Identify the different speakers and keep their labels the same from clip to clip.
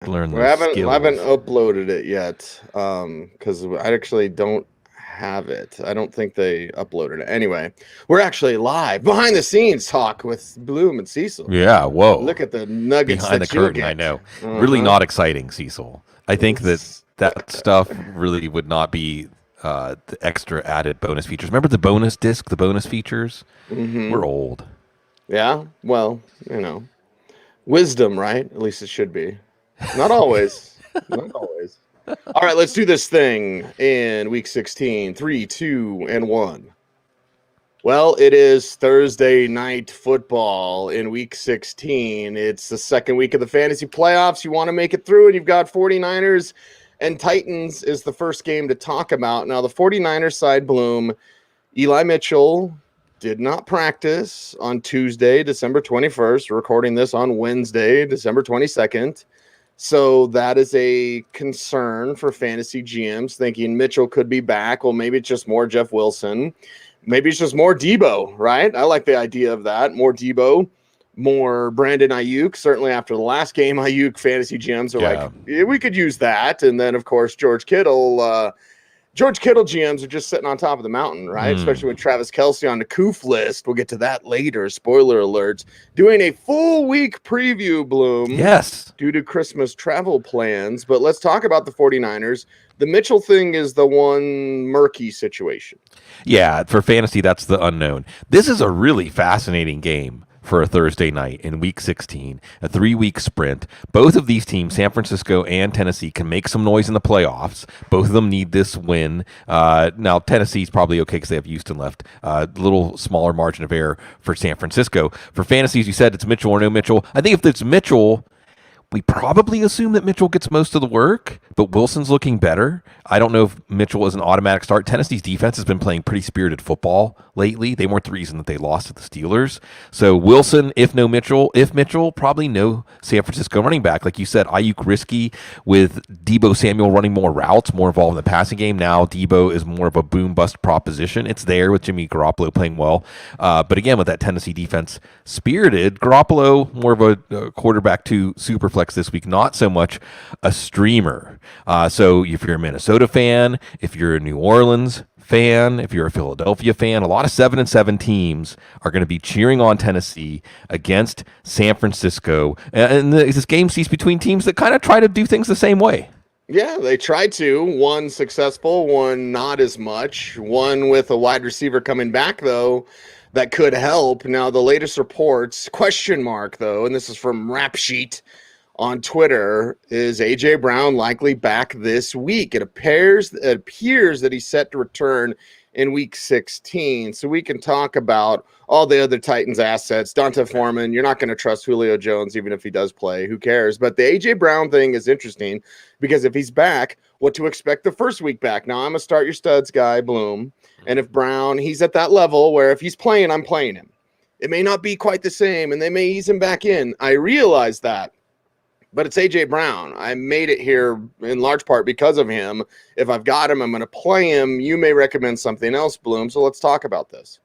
Speaker 1: Learn
Speaker 2: We
Speaker 1: those
Speaker 2: haven't
Speaker 1: skills.
Speaker 2: uploaded it yet, because I actually don't have it. I don't think they uploaded it. Anyway, we're actually live behind the scenes talk with Bloom and Cecil.
Speaker 1: Yeah, whoa.
Speaker 2: Look at the nuggets
Speaker 1: Behind the
Speaker 2: that you'll
Speaker 1: curtain, I
Speaker 2: get.
Speaker 1: know. Really
Speaker 2: Uh-huh.
Speaker 1: not exciting, Cecil. I think that
Speaker 2: It's,
Speaker 1: that stuff really would not be the extra added bonus features. Remember the bonus disc, the bonus features? We're
Speaker 2: mm-hmm.
Speaker 1: old.
Speaker 2: Yeah. Well, wisdom, right? At least it should be. Not always. Not always. All right, let's do this thing in week 16. 3, 2, and 1. Well, it is Thursday night football in week 16. It's the second week of the fantasy playoffs. You want to make it through, and you've got 49ers and Titans is the first game to talk about. Now, the 49ers side, Bloom, Eli Mitchell did not practice on Tuesday, December 21st. We're recording this on Wednesday, December 22nd. So that is a concern for fantasy GMs, thinking Mitchell could be back. Well, maybe it's just more Jeff Wilson. Maybe it's just more Debo, right? I like the idea of that. More Debo, more Brandon Ayuk. Certainly after the last game, Ayuk fantasy GMs are like,
Speaker 1: Yeah.
Speaker 2: yeah, we could use that. And then, of course, George Kittle GMs are just sitting on top of the mountain, right?
Speaker 1: Hmm.
Speaker 2: Especially with Travis Kelce on the Koof list. We'll get to that later. Spoiler alerts. Doing a full week preview, Bloom,
Speaker 1: Yes.
Speaker 2: due to Christmas travel plans. But let's talk about the 49ers. The Mitchell thing is the one murky situation.
Speaker 1: Yeah, for fantasy, that's the unknown. This is a really fascinating game for a Thursday night in week 16, a 3 week sprint. Both of these teams, San Francisco and Tennessee, can make some noise in the playoffs. Both of them need this win. Now, Tennessee's probably okay because they have Houston left. A little smaller margin of error for San Francisco. For fantasy, as you said, it's Mitchell or no Mitchell. I think if it's Mitchell, we probably assume that Mitchell gets most of the work, but Wilson's looking better. I don't know if Mitchell is an automatic start. Tennessee's defense has been playing pretty spirited football lately. They weren't the reason that they lost to the Steelers. So Wilson, if no Mitchell, if Mitchell, probably no San Francisco running back. Like you said, Ayuk risky with Debo Samuel running more routes, more involved in the passing game. Now Debo is more of a boom bust proposition. It's there with Jimmy Garoppolo playing well. But again, with that Tennessee defense spirited, Garoppolo more of a quarterback to super flex this week, not so much a streamer. So if you're a Minnesota fan, if you're a New Orleans fan, if you're a Philadelphia fan, a lot of 7-7 teams are going to be cheering on Tennessee against San Francisco. And this game sees between teams that kind of try to do things the same way.
Speaker 2: Yeah, they tried to. One successful, one not as much. One with a wide receiver coming back, though, that could help. Now, the latest reports, question mark, though, and this is from Rap Sheet on Twitter, is A.J. Brown likely back this week? It appears that he's set to return in week 16. So we can talk about all the other Titans assets. Dante Foreman, you're not going to trust Julio Jones even if he does play. Who cares? But the A.J. Brown thing is interesting because if he's back, what to expect the first week back. Now, I'm a start your studs guy, Bloom. And if Brown, he's at that level where if he's playing, I'm playing him. It may not be quite the same, and they may ease him back in. I realize that. But it's A.J. Brown. I made it here in large part because of him. If I've got him, I'm going to play him. You may recommend something else, Bloom. So let's talk about this.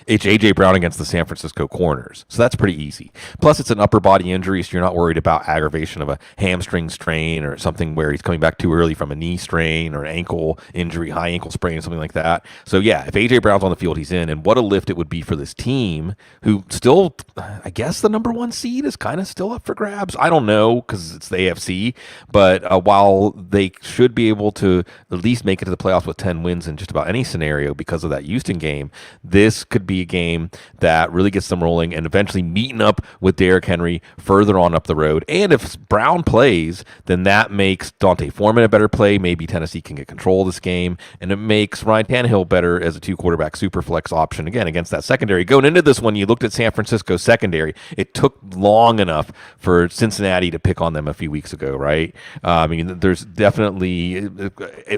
Speaker 1: It's A.J. Brown against the San Francisco Corners. So that's pretty easy. Plus, it's an upper body injury, so you're not worried about aggravation of a hamstring strain or something where he's coming back too early from a knee strain or ankle injury, high ankle sprain, or something like that. So, yeah, if A.J. Brown's on the field, he's in. And what a lift it would be for this team who still, I guess the number one seed is kind of still up for grabs. I don't know because it's the AFC. But while they should be able to at least make it to the playoffs with 10 wins in just about any scenario because of that Houston game, this could be a game that really gets them rolling and eventually meeting up with Derrick Henry further on up the road. And if Brown plays, then that makes Dante Foreman a better play. Maybe Tennessee can get control of this game, and it makes Ryan Tannehill better as a two-quarterback super flex option, again, against that secondary. Going into this one, you looked at San Francisco's secondary. It took long enough for Cincinnati to pick on them a few weeks ago, right? I mean, there's definitely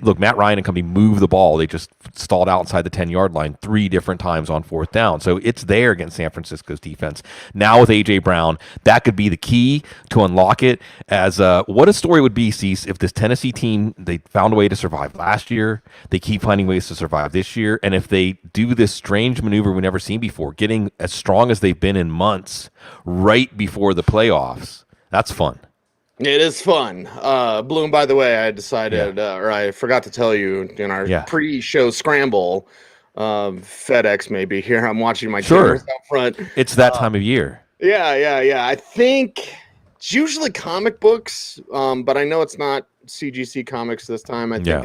Speaker 1: look, Matt Ryan and company move the ball. They just stalled out inside the 10-yard line 3 different times on fourth down. So it's there against San Francisco's defense. Now with A.J. Brown, that could be the key to unlock it. As what a story would be, Cease, if this Tennessee team, they found a way to survive last year, they keep finding ways to survive this year, and if they do this strange maneuver we've never seen before, getting as strong as they've been in months right before the playoffs, that's fun.
Speaker 2: It is fun. Bloom, by the way, I decided,
Speaker 1: Yeah.
Speaker 2: or I forgot to tell you in our
Speaker 1: Yeah.
Speaker 2: pre-show scramble, FedEx may be here. I'm watching my cameras
Speaker 1: Sure.
Speaker 2: out front.
Speaker 1: It's that time of year.
Speaker 2: Yeah. I think it's usually comic books, but I know it's not CGC Comics this time.
Speaker 1: Yeah.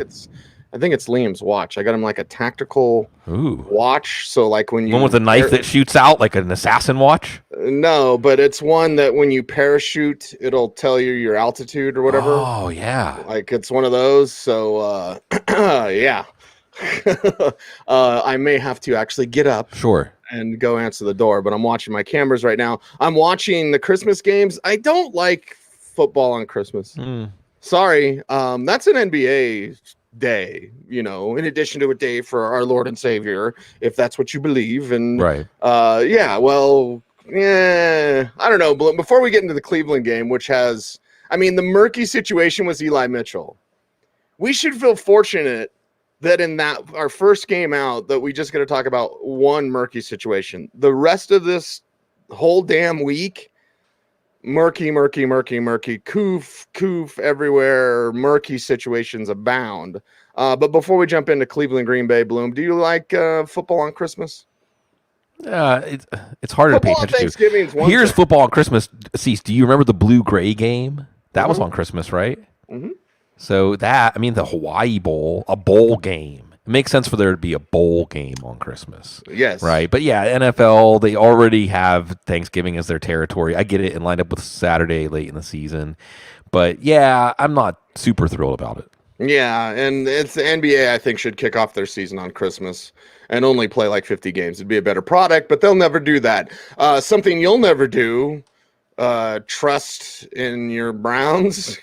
Speaker 2: I think it's Liam's watch. I got him like a tactical
Speaker 1: Ooh.
Speaker 2: watch. So like when
Speaker 1: One with a knife that shoots out like an assassin watch?
Speaker 2: no, but it's one that when you parachute, it'll tell you your altitude or whatever.
Speaker 1: Oh, yeah.
Speaker 2: Like it's one of those. So yeah. I may have to actually get up
Speaker 1: Sure.
Speaker 2: and go answer the door, but I'm watching my cameras right now. I'm watching the Christmas games. I don't like football on Christmas. Sorry. That's an NBA day, in addition to a day for our Lord and Savior, if that's what you believe. And
Speaker 1: Right.
Speaker 2: I don't know. But before we get into the Cleveland game, which has, the murky situation was Eli Mitchell. We should feel fortunate that in that our first game out that we just got to talk about one murky situation. The rest of this whole damn week, murky, coof everywhere, murky situations abound. But before we jump into Cleveland, Green Bay, Bloom, do you like football on Christmas?
Speaker 1: It's harder
Speaker 2: Football
Speaker 1: to
Speaker 2: on
Speaker 1: pay attention
Speaker 2: Thanksgiving's
Speaker 1: to.
Speaker 2: one
Speaker 1: Here's
Speaker 2: thing.
Speaker 1: football on Christmas. Cease, do you remember the blue-gray game? That was on Christmas, right?
Speaker 2: Mm-hmm.
Speaker 1: So the Hawaii Bowl, a bowl game. It makes sense for there to be a bowl game on Christmas.
Speaker 2: Yes.
Speaker 1: Right. But yeah, NFL, they already have Thanksgiving as their territory. I get it and lined up with Saturday late in the season. But yeah, I'm not super thrilled about it.
Speaker 2: Yeah, and it's the NBA, I think, should kick off their season on Christmas and only play like 50 games. It'd be a better product, but they'll never do that. Something you'll never do, trust in your Browns,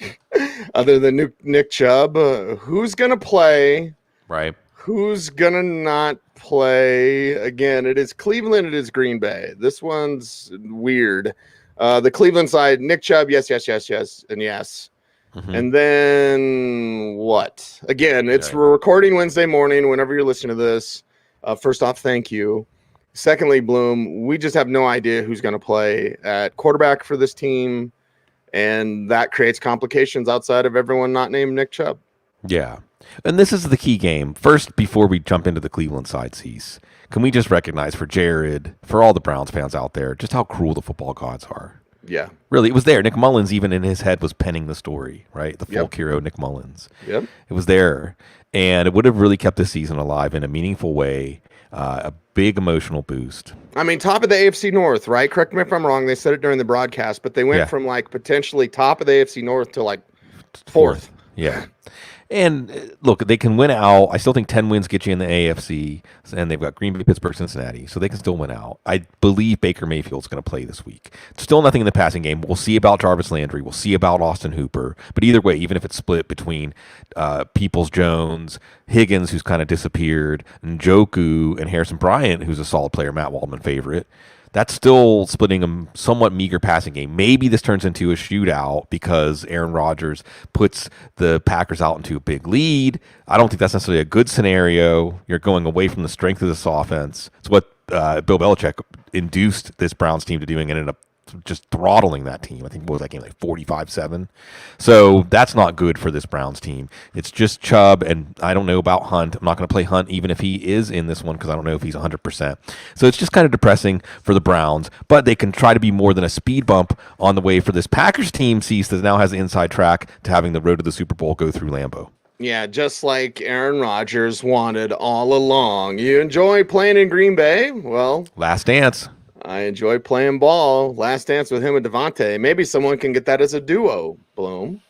Speaker 2: other than Nick Chubb. Who's going to play?
Speaker 1: Right.
Speaker 2: Who's going to not play? Again, it is Cleveland, it is Green Bay. This one's weird. The Cleveland side, Nick Chubb, yes, and yes.
Speaker 1: Mm-hmm.
Speaker 2: And then what? Again, we're recording Wednesday morning. Whenever you're listening to this, first off, thank you. Secondly, Bloom, we just have no idea who's going to play at quarterback for this team, and that creates complications outside of everyone not named Nick Chubb.
Speaker 1: Yeah, and this is the key game. First, before we jump into the Cleveland side, Cease, can we just recognize for Jared, for all the Browns fans out there, just how cruel the football gods are?
Speaker 2: Yeah.
Speaker 1: Really, it was there. Nick Mullins, even in his head, was penning the story, right? The folk hero, Nick Mullins.
Speaker 2: Yep.
Speaker 1: It was there. And it would have really kept the season alive in a meaningful way, a big emotional boost.
Speaker 2: Top of the AFC North, right? Correct me if I'm wrong. They said it during the broadcast, but they went from like potentially top of the AFC North to like fourth.
Speaker 1: Yeah. And look, they can win out. I still think 10 wins get you in the AFC, and they've got Green Bay, Pittsburgh, Cincinnati, so they can still win out. I believe Baker Mayfield's going to play this week. Still nothing in the passing game. We'll see about Jarvis Landry. We'll see about Austin Hooper. But either way, even if it's split between Peoples-Jones, Higgins, who's kind of disappeared, Njoku, and Harrison Bryant, who's a solid player, Matt Waldman favorite, that's still splitting a somewhat meager passing game. Maybe this turns into a shootout because Aaron Rodgers puts the Packers out into a big lead. I don't think that's necessarily a good scenario. You're going away from the strength of this offense. It's what Bill Belichick induced this Browns team to doing and ended up just throttling that team. I think what was that game, like 45-7? So that's not good for this Browns team. It's just Chubb, and I don't know about Hunt. I'm not going to play Hunt even if he is in this one because I don't know if he's 100%. So it's just kind of depressing for the Browns, but they can try to be more than a speed bump on the way for this Packers team, Cease, that now has the inside track to having the road to the Super Bowl go through Lambeau.
Speaker 2: Yeah, just like Aaron Rodgers wanted all along. You enjoy playing in Green Bay? Well,
Speaker 1: last dance.
Speaker 2: I enjoy playing ball. Last dance with him and Devontae. Maybe someone can get that as a duo, Bloom.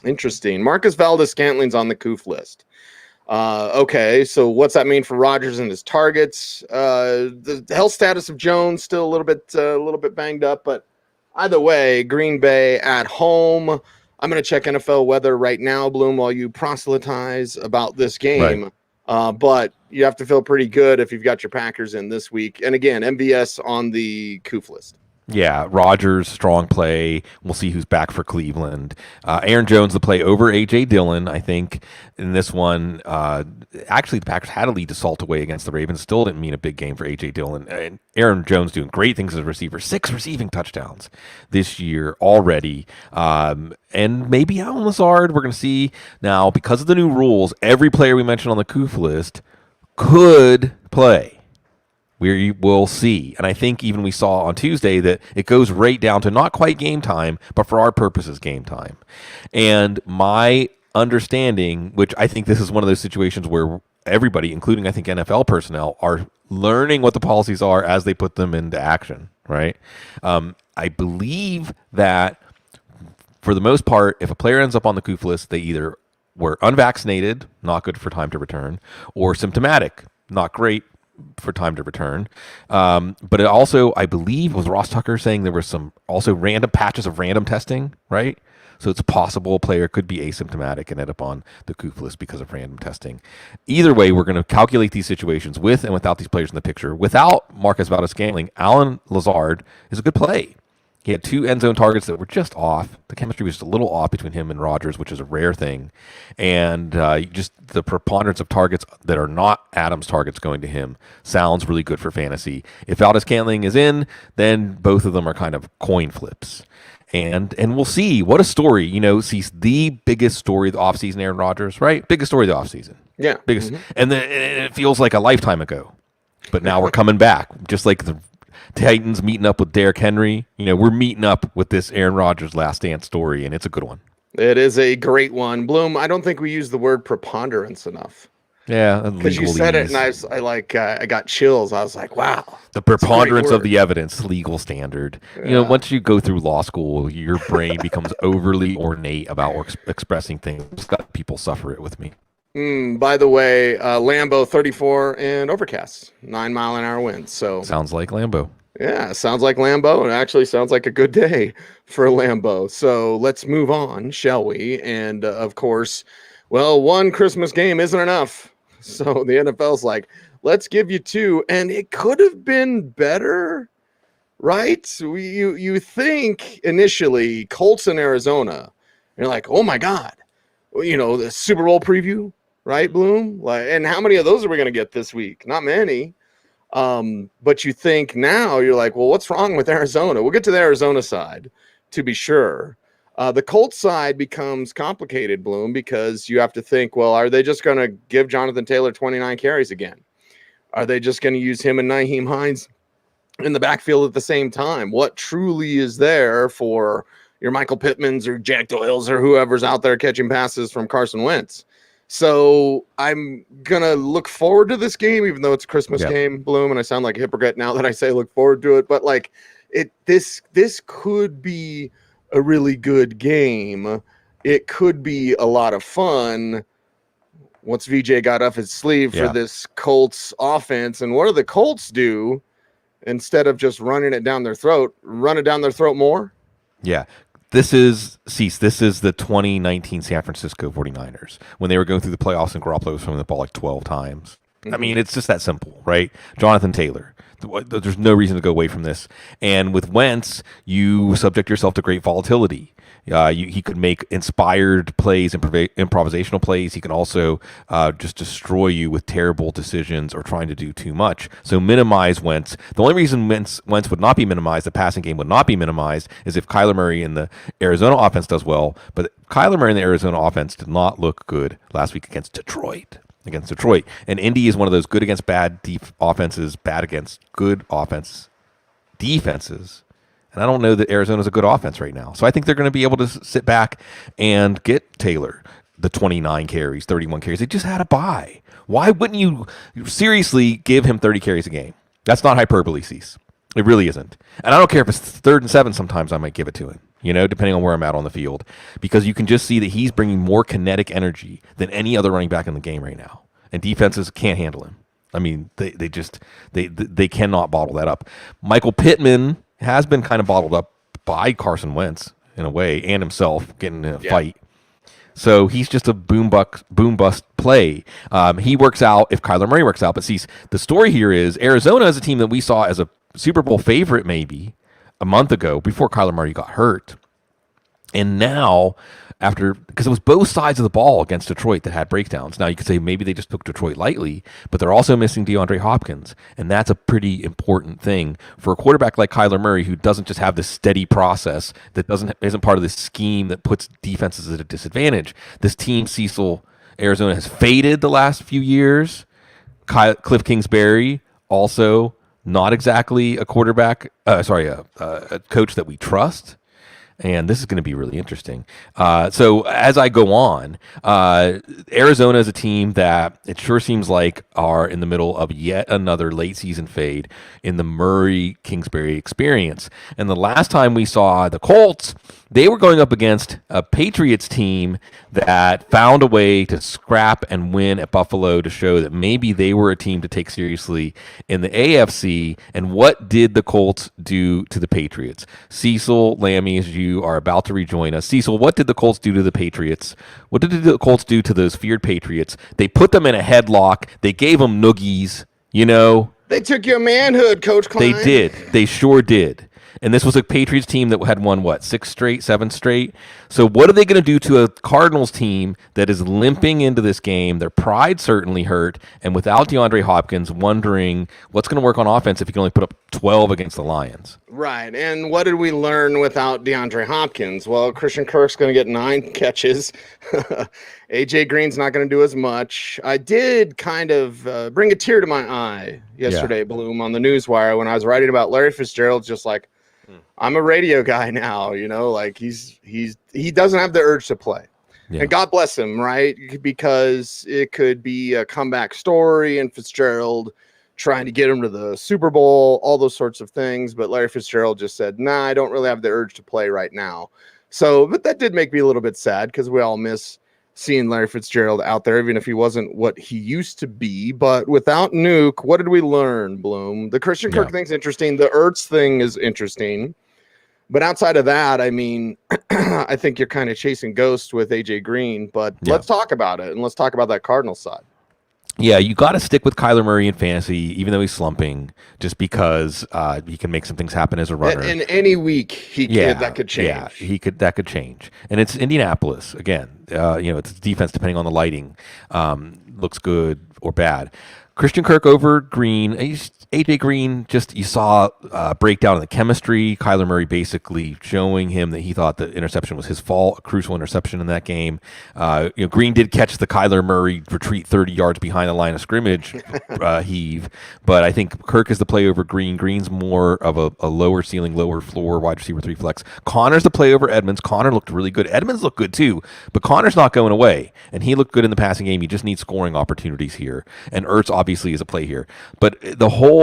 Speaker 2: Interesting. Marcus Valdes-Scantling's on the COOF list. Okay, so what's that mean for Rodgers and his targets? The health status of Jones still a little bit banged up, but either way, Green Bay at home. I'm going to check NFL weather right now, Bloom, while you proselytize about this game. Right. But you have to feel pretty good if you've got your Packers in this week. And again, MVS on the COOF list.
Speaker 1: Yeah, Rodgers, strong play. We'll see who's back for Cleveland. Aaron Jones, the play over A.J. Dillon, I think, in this one. Actually, the Packers had a lead to salt away against the Ravens. Still didn't mean a big game for A.J. Dillon. And Aaron Jones doing great things as a receiver. 6 receiving touchdowns this year already. And maybe Allen Lazard, we're going to see. Now, because of the new rules, every player we mentioned on the COOF list could play. We will see. And I think even we saw on Tuesday that it goes right down to not quite game time, but for our purposes, game time. And my understanding, which I think this is one of those situations where everybody, including I think NFL personnel, are learning what the policies are as they put them into action, right? I believe that for the most part, if a player ends up on the COOF list, they either were unvaccinated, not good for time to return, or symptomatic, not great for time to return. But it also, I believe, was Ross Tucker saying there were some also random patches of random testing, right? So it's possible a player could be asymptomatic and end up on the COOF list because of random testing. Either way, we're going to calculate these situations with and without these players in the picture. Without Marcus Valdes-Scantling, Allen Lazard is a good play. He had 2 end zone targets that were just off. The chemistry was just a little off between him and Rodgers, which is a rare thing. And just the preponderance of targets that are not Adams targets going to him sounds really good for fantasy. If Valdes-Scantling is in, then both of them are kind of coin flips. And we'll see. What a story. You know, sees the biggest story of the offseason, Aaron Rodgers, right? Biggest story of the offseason.
Speaker 2: Yeah.
Speaker 1: Biggest. And then it feels like a lifetime ago. But now we're coming back. Just like the Titans meeting up with Derrick Henry. You know, we're meeting up with this Aaron Rodgers last dance story, and it's a good one.
Speaker 2: It is a great one. Bloom, I don't think we use the word preponderance enough.
Speaker 1: Yeah,
Speaker 2: because you said it, and I got chills. I was like, wow.
Speaker 1: The preponderance of the evidence, legal standard. Yeah. You know, once you go through law school, your brain becomes overly ornate about expressing things. People suffer it with me.
Speaker 2: By the way, Lambeau 34 and overcast, 9-mile-an-hour winds. So
Speaker 1: sounds like Lambeau.
Speaker 2: Yeah, sounds like Lambeau, and actually sounds like a good day for Lambeau. So let's move on, shall we? And of course, well, one Christmas game isn't enough. So the NFL's like, let's give you 2, and it could have been better, right? You think initially Colts in Arizona, you're like, oh my God, you know, the Super Bowl preview, right, Bloom? Like, and how many of those are we going to get this week? Not many. But you think now you're like, well, what's wrong with Arizona? We'll get to the Arizona side to be sure. The Colts side becomes complicated, Bloom, because you have to think, well, are they just going to give Jonathan Taylor 29 carries again? Are they just going to use him and Nyheim Hines in the backfield at the same time? What truly is there for your Michael Pittmans or Jack Doyles or whoever's out there catching passes from Carson Wentz? So I'm going to look forward to this game, even though it's a Christmas game, Bloom, and I sound like a hypocrite now that I say look forward to it. But like this could be a really good game. It could be a lot of fun once VJ got off his sleeve for this Colts offense. And what do the Colts do instead of just running it down their throat? Run it down their throat more?
Speaker 1: Yeah. This is the 2019 San Francisco 49ers when they were going through the playoffs and Garoppolo was throwing the ball like 12 times. Mm-hmm. I mean, it's just that simple, right? Jonathan Taylor. There's no reason to go away from this. And with Wentz, you subject yourself to great volatility. He could make inspired plays, improvisational plays. He can also just destroy you with terrible decisions or trying to do too much. So minimize Wentz. The only reason Wentz would not be minimized, the passing game would not be minimized, is if Kyler Murray in the Arizona offense does well. But Kyler Murray in the Arizona offense did not look good last week against Detroit. And Indy is one of those good against bad offenses, bad against good defenses. And I don't know that Arizona's a good offense right now. So I think they're going to be able to sit back and get Taylor the 29 carries, 31 carries. They just had a bye. Why wouldn't you seriously give him 30 carries a game? That's not hyperbole, Cease. It really isn't. And I don't care if it's 3rd and 7, sometimes I might give it to him, you know, depending on where I'm at on the field, because you can just see that he's bringing more kinetic energy than any other running back in the game right now. And defenses can't handle him. I mean, they cannot bottle that up. Michael Pittman has been kind of bottled up by Carson Wentz in a way, and himself getting in a fight. So he's just a boom bust play. He works out if Kyler Murray works out. But see, the story here is Arizona is a team that we saw as a Super Bowl favorite maybe a month ago before Kyler Murray got hurt. And now, because it was both sides of the ball against Detroit that had breakdowns. Now, you could say maybe they just took Detroit lightly, but they're also missing DeAndre Hopkins. And that's a pretty important thing for a quarterback like Kyler Murray, who doesn't just have this steady process, that isn't part of this scheme that puts defenses at a disadvantage. This team, Cecil, Arizona, has faded the last few years. Cliff Kingsbury, also not exactly a quarterback, a coach that we trust. And this is going to be really interesting. So as I go on, Arizona is a team that it sure seems like are in the middle of yet another late season fade in the Murray-Kingsbury experience. And the last time we saw the Colts, they were going up against a Patriots team that found a way to scrap and win at Buffalo to show that maybe they were a team to take seriously in the AFC. And what did the Colts do to the Patriots? Cecil, Lammey, as you are about to rejoin us. Cecil, what did the Colts do to the Patriots? What did the Colts do to those feared Patriots? They put them in a headlock. They gave them noogies,
Speaker 2: They took your manhood, Coach Klein.
Speaker 1: They did. They sure did. And this was a Patriots team that had won, 7 straight? So what are they going to do to a Cardinals team that is limping into this game? Their pride certainly hurt. And without DeAndre Hopkins, wondering what's going to work on offense if you can only put up 12 against the Lions.
Speaker 2: Right. And what did we learn without DeAndre Hopkins? Well, Christian Kirk's going to get 9 catches. A.J. Green's not going to do as much. I did kind of bring a tear to my eye yesterday, Bloom, on the Newswire when I was writing about Larry Fitzgerald, just like, I'm a radio guy now, like he doesn't have the urge to play. Yeah. And God bless him, right? Because it could be a comeback story and Fitzgerald trying to get him to the Super Bowl, all those sorts of things. But Larry Fitzgerald just said, nah, I don't really have the urge to play right now. So, but that did make me a little bit sad because we all miss seeing Larry Fitzgerald out there, even if he wasn't what he used to be. But without Nuke, what did we learn, Bloom? The Christian Kirk thing's interesting. The Ertz thing is interesting. But outside of that, I mean, I think you're kind of chasing ghosts with A.J. Green. But let's talk about it, and let's talk about that Cardinals side.
Speaker 1: Yeah, you got to stick with Kyler Murray in fantasy, even though he's slumping, just because he can make some things happen as a runner.
Speaker 2: In any week, that could change.
Speaker 1: Yeah, that could change. And it's Indianapolis again. It's defense depending on the lighting, looks good or bad. Christian Kirk over Green. A.J. Green, you saw a breakdown in the chemistry. Kyler Murray basically showing him that he thought the interception was his fault, a crucial interception in that game. Green did catch the Kyler Murray retreat 30 yards behind the line of scrimmage heave, but I think Kirk is the play over Green. Green's more of a lower ceiling, lower floor wide receiver 3 flex. Connor's the play over Edmonds. Connor looked really good. Edmonds looked good too, but Connor's not going away, and he looked good in the passing game. You just need scoring opportunities here, and Ertz obviously is a play here. But the whole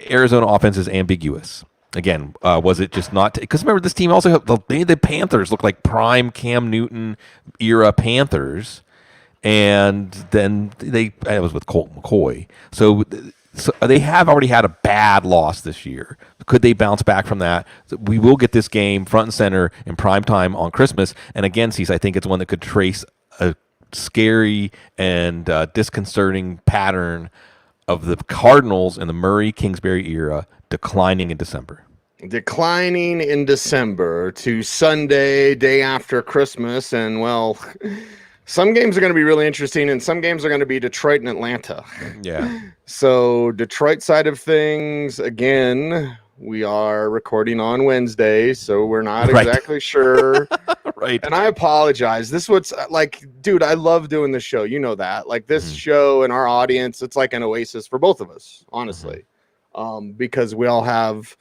Speaker 1: Arizona offense is ambiguous. Again, was it just not? Because remember, this team also made the Panthers look like prime Cam Newton era Panthers, and then it was with Colt McCoy. So they have already had a bad loss this year. Could they bounce back from that? We will get this game front and center in prime time on Christmas. And again, Cease, I think it's one that could trace a scary and disconcerting pattern of the Cardinals in the Murray-Kingsbury era declining in December.
Speaker 2: Declining in December to Sunday, day after Christmas. And, well, some games are going to be really interesting, and some games are going to be Detroit and Atlanta.
Speaker 1: Yeah.
Speaker 2: So Detroit side of things, again, we are recording on Wednesday, so we're not exactly sure. Right. And I apologize. This what's like, dude, I love doing this show. You know that. Like this show and our audience, it's like an oasis for both of us, honestly. Because we all have,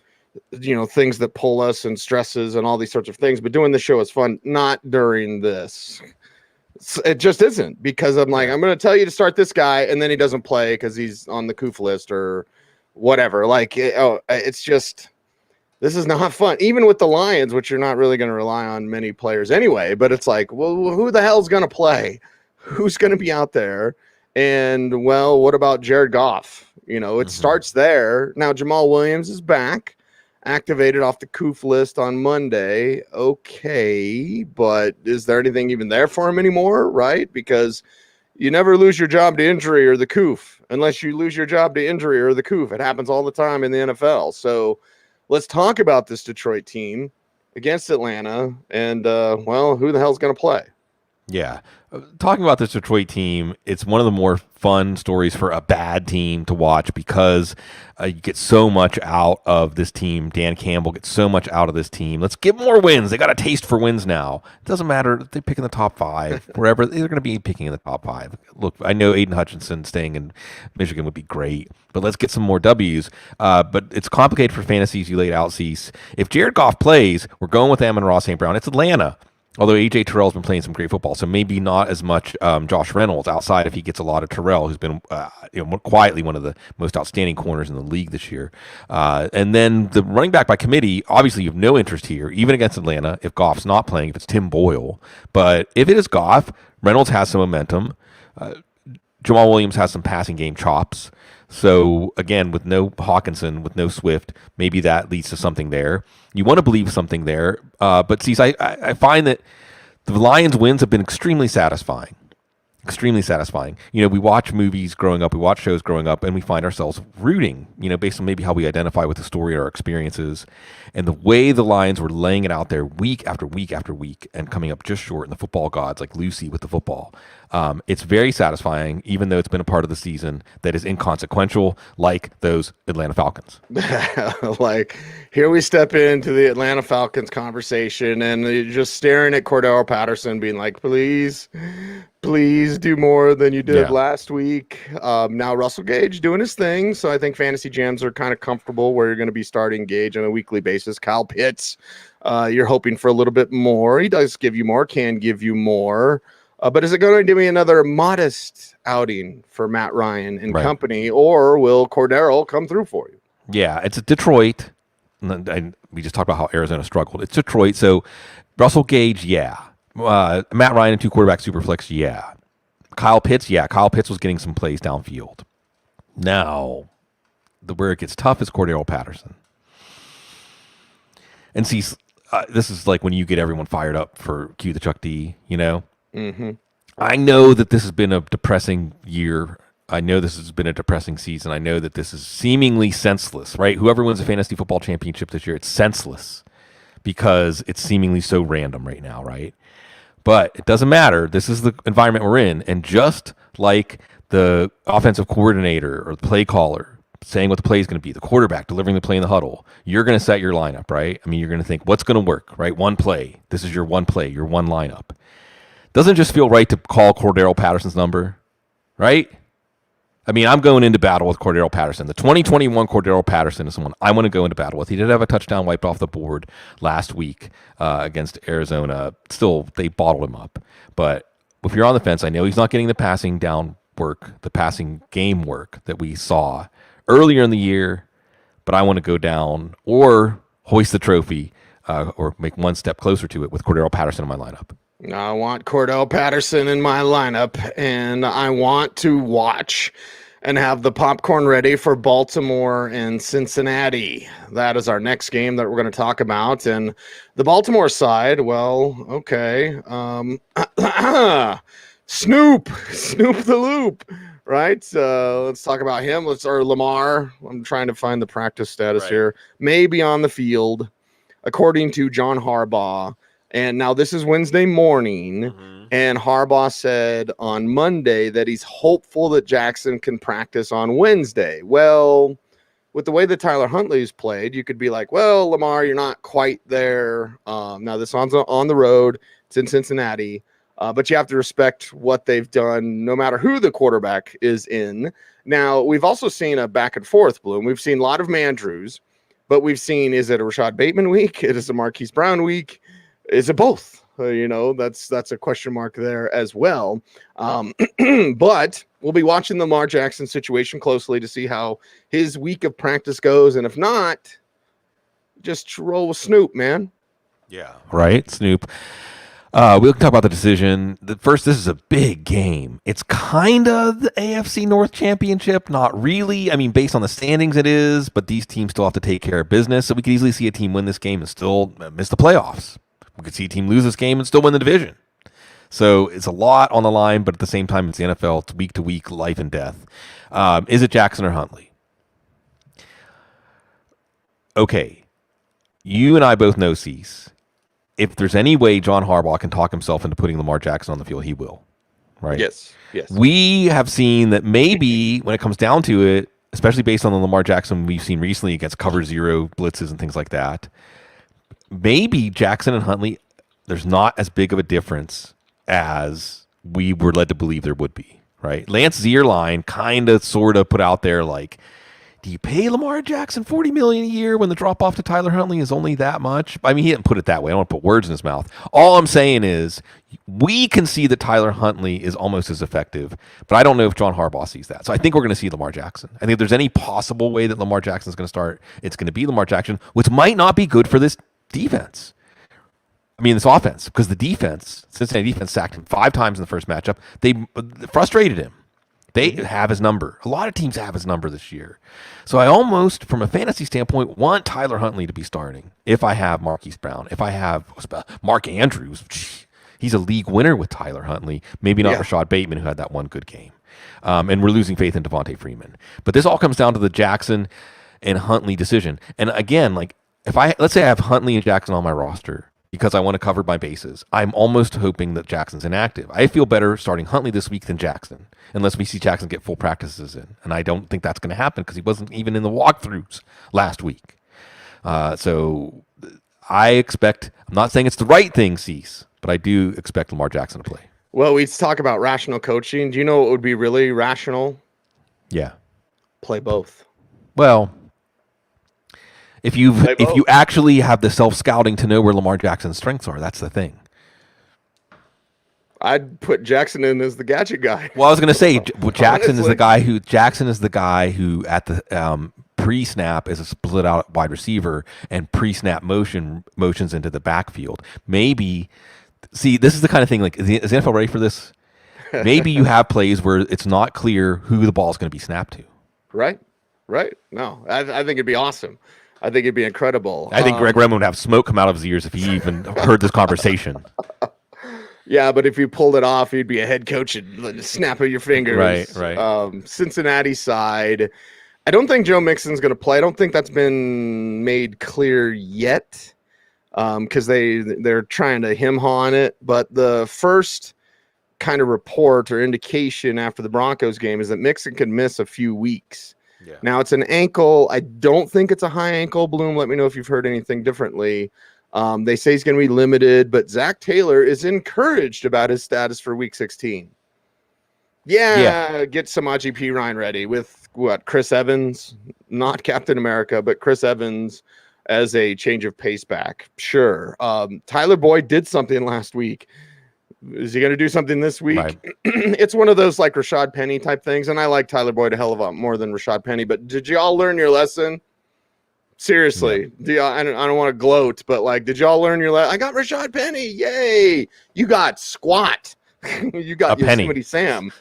Speaker 2: things that pull us and stresses and all these sorts of things. But doing the show is fun, not during this. It just isn't, because I'm like, I'm going to tell you to start this guy, and then he doesn't play because he's on the COOF list or whatever. Like, it's just, this is not fun. Even with the Lions, which you're not really going to rely on many players anyway, but it's like, well, who the hell's going to play? Who's going to be out there? And, well, what about Jared Goff? It starts there. Now, Jamal Williams is back, activated off the COOF list on Monday. Okay, but is there anything even there for him anymore, right? Because you never lose your job to injury or the COOF unless you lose your job to injury or the COOF. It happens all the time in the NFL. So let's talk about this Detroit team against Atlanta, and who the hell's going to play?
Speaker 1: Yeah. Talking about this Detroit team, it's one of the more fun stories for a bad team to watch because you get so much out of this team. Dan Campbell gets so much out of this team. Let's give more wins. They got a taste for wins now. It doesn't matter if they pick in the top 5, wherever. They're going to be picking in the top 5. Look, I know Aiden Hutchinson staying in Michigan would be great, but let's get some more W's. But it's complicated for fantasies you laid out, Cease. If Jared Goff plays, we're going with Amon-Ra St. Brown. It's Atlanta. Although A.J. Terrell's been playing some great football, so maybe not as much Josh Reynolds outside if he gets a lot of Terrell, who's been quietly one of the most outstanding corners in the league this year. And then the running back by committee, obviously you have no interest here, even against Atlanta, if Goff's not playing, if it's Tim Boyle. But if it is Goff, Reynolds has some momentum. Jamal Williams has some passing game chops. So, again, with no Hawkinson, with no Swift, maybe that leads to something there. You want to believe something there. But, see, I find that the Lions' wins have been extremely satisfying. Extremely satisfying. We watch movies growing up, we watch shows growing up, and we find ourselves rooting, based on maybe how we identify with the story or our experiences. And the way the Lions were laying it out there week after week after week and coming up just short in the football gods like Lucy with the football. It's very satisfying, even though it's been a part of the season that is inconsequential, like those Atlanta Falcons.
Speaker 2: Like, here we step into the Atlanta Falcons conversation, and you're just staring at Cordell Patterson being like, please do more than you did last week. Now Russell Gage doing his thing, so I think fantasy jams are kind of comfortable where you're going to be starting Gage on a weekly basis. Kyle Pitts, you're hoping for a little bit more. He does give you more, can give you more. But is it going to be another modest outing for Matt Ryan and company, or will Cordero come through for you?
Speaker 1: Yeah, it's Detroit. And we just talked about how Arizona struggled. It's Detroit, so Russell Gage, Matt Ryan and 2 quarterback superflex, Kyle Pitts, Kyle Pitts was getting some plays downfield. Now, where it gets tough is Cordero Patterson. And see, this is like when you get everyone fired up for Q the Chuck D,
Speaker 2: Mm-hmm.
Speaker 1: I know that this has been a depressing year. I know this has been a depressing season. I know that this is seemingly senseless, right? Whoever wins the fantasy football championship this year, it's senseless because it's seemingly so random right now, right? But it doesn't matter. This is the environment we're in. And just like the offensive coordinator or the play caller saying what the play is going to be, the quarterback delivering the play in the huddle, you're going to set your lineup, right? I mean, you're going to think, what's going to work, right? One play. This is your one play, your one lineup. Doesn't just feel right to call Cordero Patterson's number, right? I mean, I'm going into battle with Cordero Patterson. The 2021 Cordero Patterson is someone I want to go into battle with. He did have a touchdown wiped off the board last week against Arizona. Still, they bottled him up. But if you're on the fence, I know he's not getting the passing down work, the passing game work that we saw earlier in the year, but I want to go down or hoist the trophy or make one step closer to it with Cordero Patterson in my lineup.
Speaker 2: I want Cordell Patterson in my lineup, and I want to watch and have the popcorn ready for Baltimore and Cincinnati. That is our next game that we're going to talk about. And the Baltimore side, well, okay. Snoop the Loop, right? Let's talk about him. Or Lamar. I'm trying to find the practice status here. Maybe on the field, according to John Harbaugh. And now this is Wednesday morning, and Harbaugh said on Monday that he's hopeful that Jackson can practice on Wednesday. Well, with the way that Tyler Huntley's played, you could be like, well, Lamar, you're not quite there. Now this one's on the road. It's in Cincinnati. But you have to respect what they've done no matter who the quarterback is in. Now, we've also seen a back and forth, Bloom. We've seen a lot of Mandrews, but we've seen, is it a Rashad Bateman week? It is a Marquise Brown week. Is it both? That's a question mark there as well. But we'll be watching the Lamar Jackson situation closely to see how his week of practice goes. And if not, just roll with Snoop, man.
Speaker 1: Yeah. Right, Snoop. We'll talk about the decision. First, this is a big game. It's kind of the AFC North Championship. Not really. I mean, based on the standings it is, but these teams still have to take care of business. So we could easily see a team win this game and still miss the playoffs. We could see a team lose this game and still win the division. So it's a lot on the line, but at the same time, it's the NFL. It's week to week, life and death. Is it Jackson or Huntley? Okay. you and I both know, Cease, if there's any way John Harbaugh can talk himself into putting Lamar Jackson on the field, he will. Right?
Speaker 2: Yes.
Speaker 1: We have seen that maybe when it comes down to it, especially based on the Lamar Jackson we've seen recently against cover zero blitzes and things like that, maybe Jackson and Huntley, there's not as big of a difference as we were led to believe there would be, right? Lance Zierlein kind of sort of put out there like, do you pay Lamar Jackson $40 million a year when the drop off to Tyler Huntley is only that much? I mean, he didn't put it that way. I don't want to put words in his mouth. All I'm saying is we can see that Tyler Huntley is almost as effective, but I don't know if John Harbaugh sees that. So I think we're going to see Lamar Jackson. I think if there's any possible way that Lamar Jackson is going to start, it's going to be Lamar Jackson, which might not be good for this defense. I mean, this offense, because the defense, Cincinnati defense sacked him 5 times in the first matchup. They frustrated him. They have his number. A lot of teams have his number this year. So I almost, from a fantasy standpoint, want Tyler Huntley to be starting if I have Marquise Brown. If I have Mark Andrews, he's a league winner with Tyler Huntley. Maybe not Rashad Bateman, who had that one good game. And we're losing faith in Devontae Freeman. But this all comes down to the Jackson and Huntley decision. And again, like let's say I have Huntley and Jackson on my roster because I want to cover my bases. I'm almost hoping that Jackson's inactive. I feel better starting Huntley this week than Jackson, unless we see Jackson get full practices in. And I don't think that's going to happen because he wasn't even in the walkthroughs last week. So I expect, I'm not saying it's the right thing, Cease, but I do expect Lamar Jackson to play.
Speaker 2: Well, we talk about rational coaching. Do you know what would be really rational?
Speaker 1: Yeah.
Speaker 2: Play both.
Speaker 1: Well, if you actually have the self-scouting to know where Lamar Jackson's strengths are, that's the thing.
Speaker 2: I'd put Jackson in as the gadget guy.
Speaker 1: Well, I was going to say Jackson is the guy who at the pre-snap is a split out wide receiver and pre-snap motions into the backfield. Maybe see, this is the kind of thing like is the NFL ready for this? Maybe you have plays where it's not clear who the ball is going to be snapped to.
Speaker 2: Right. No, I think it'd be awesome. I think it'd be incredible.
Speaker 1: I think Greg Roman would have smoke come out of his ears if he even heard this conversation.
Speaker 2: Yeah, but if you pulled it off, you'd be a head coach and snap of your fingers.
Speaker 1: Right.
Speaker 2: Cincinnati side, I don't think Joe Mixon's going to play. I don't think that's been made clear yet because they're trying to hem-haw on it. But the first kind of report or indication after the Broncos game is that Mixon could miss a few weeks. Yeah. Now, it's an ankle. I don't think it's a high ankle. Bloom, let me know if you've heard anything differently. They say he's going to be limited, but Zach Taylor is encouraged about his status for Week 16. Yeah. Get Samaje Perine ready with Chris Evans, not Captain America, but Chris Evans as a change of pace back. Sure. Tyler Boyd did something last week. Is he going to do something this week? Right. It's one of those like Rashad Penny type things, and I like Tyler Boyd a hell of a lot more than Rashad Penny. But did y'all learn your lesson? Seriously, I don't want to gloat, but like, did y'all learn your lesson? I got Rashad Penny, yay! You got squat, you got Yosemite Sam,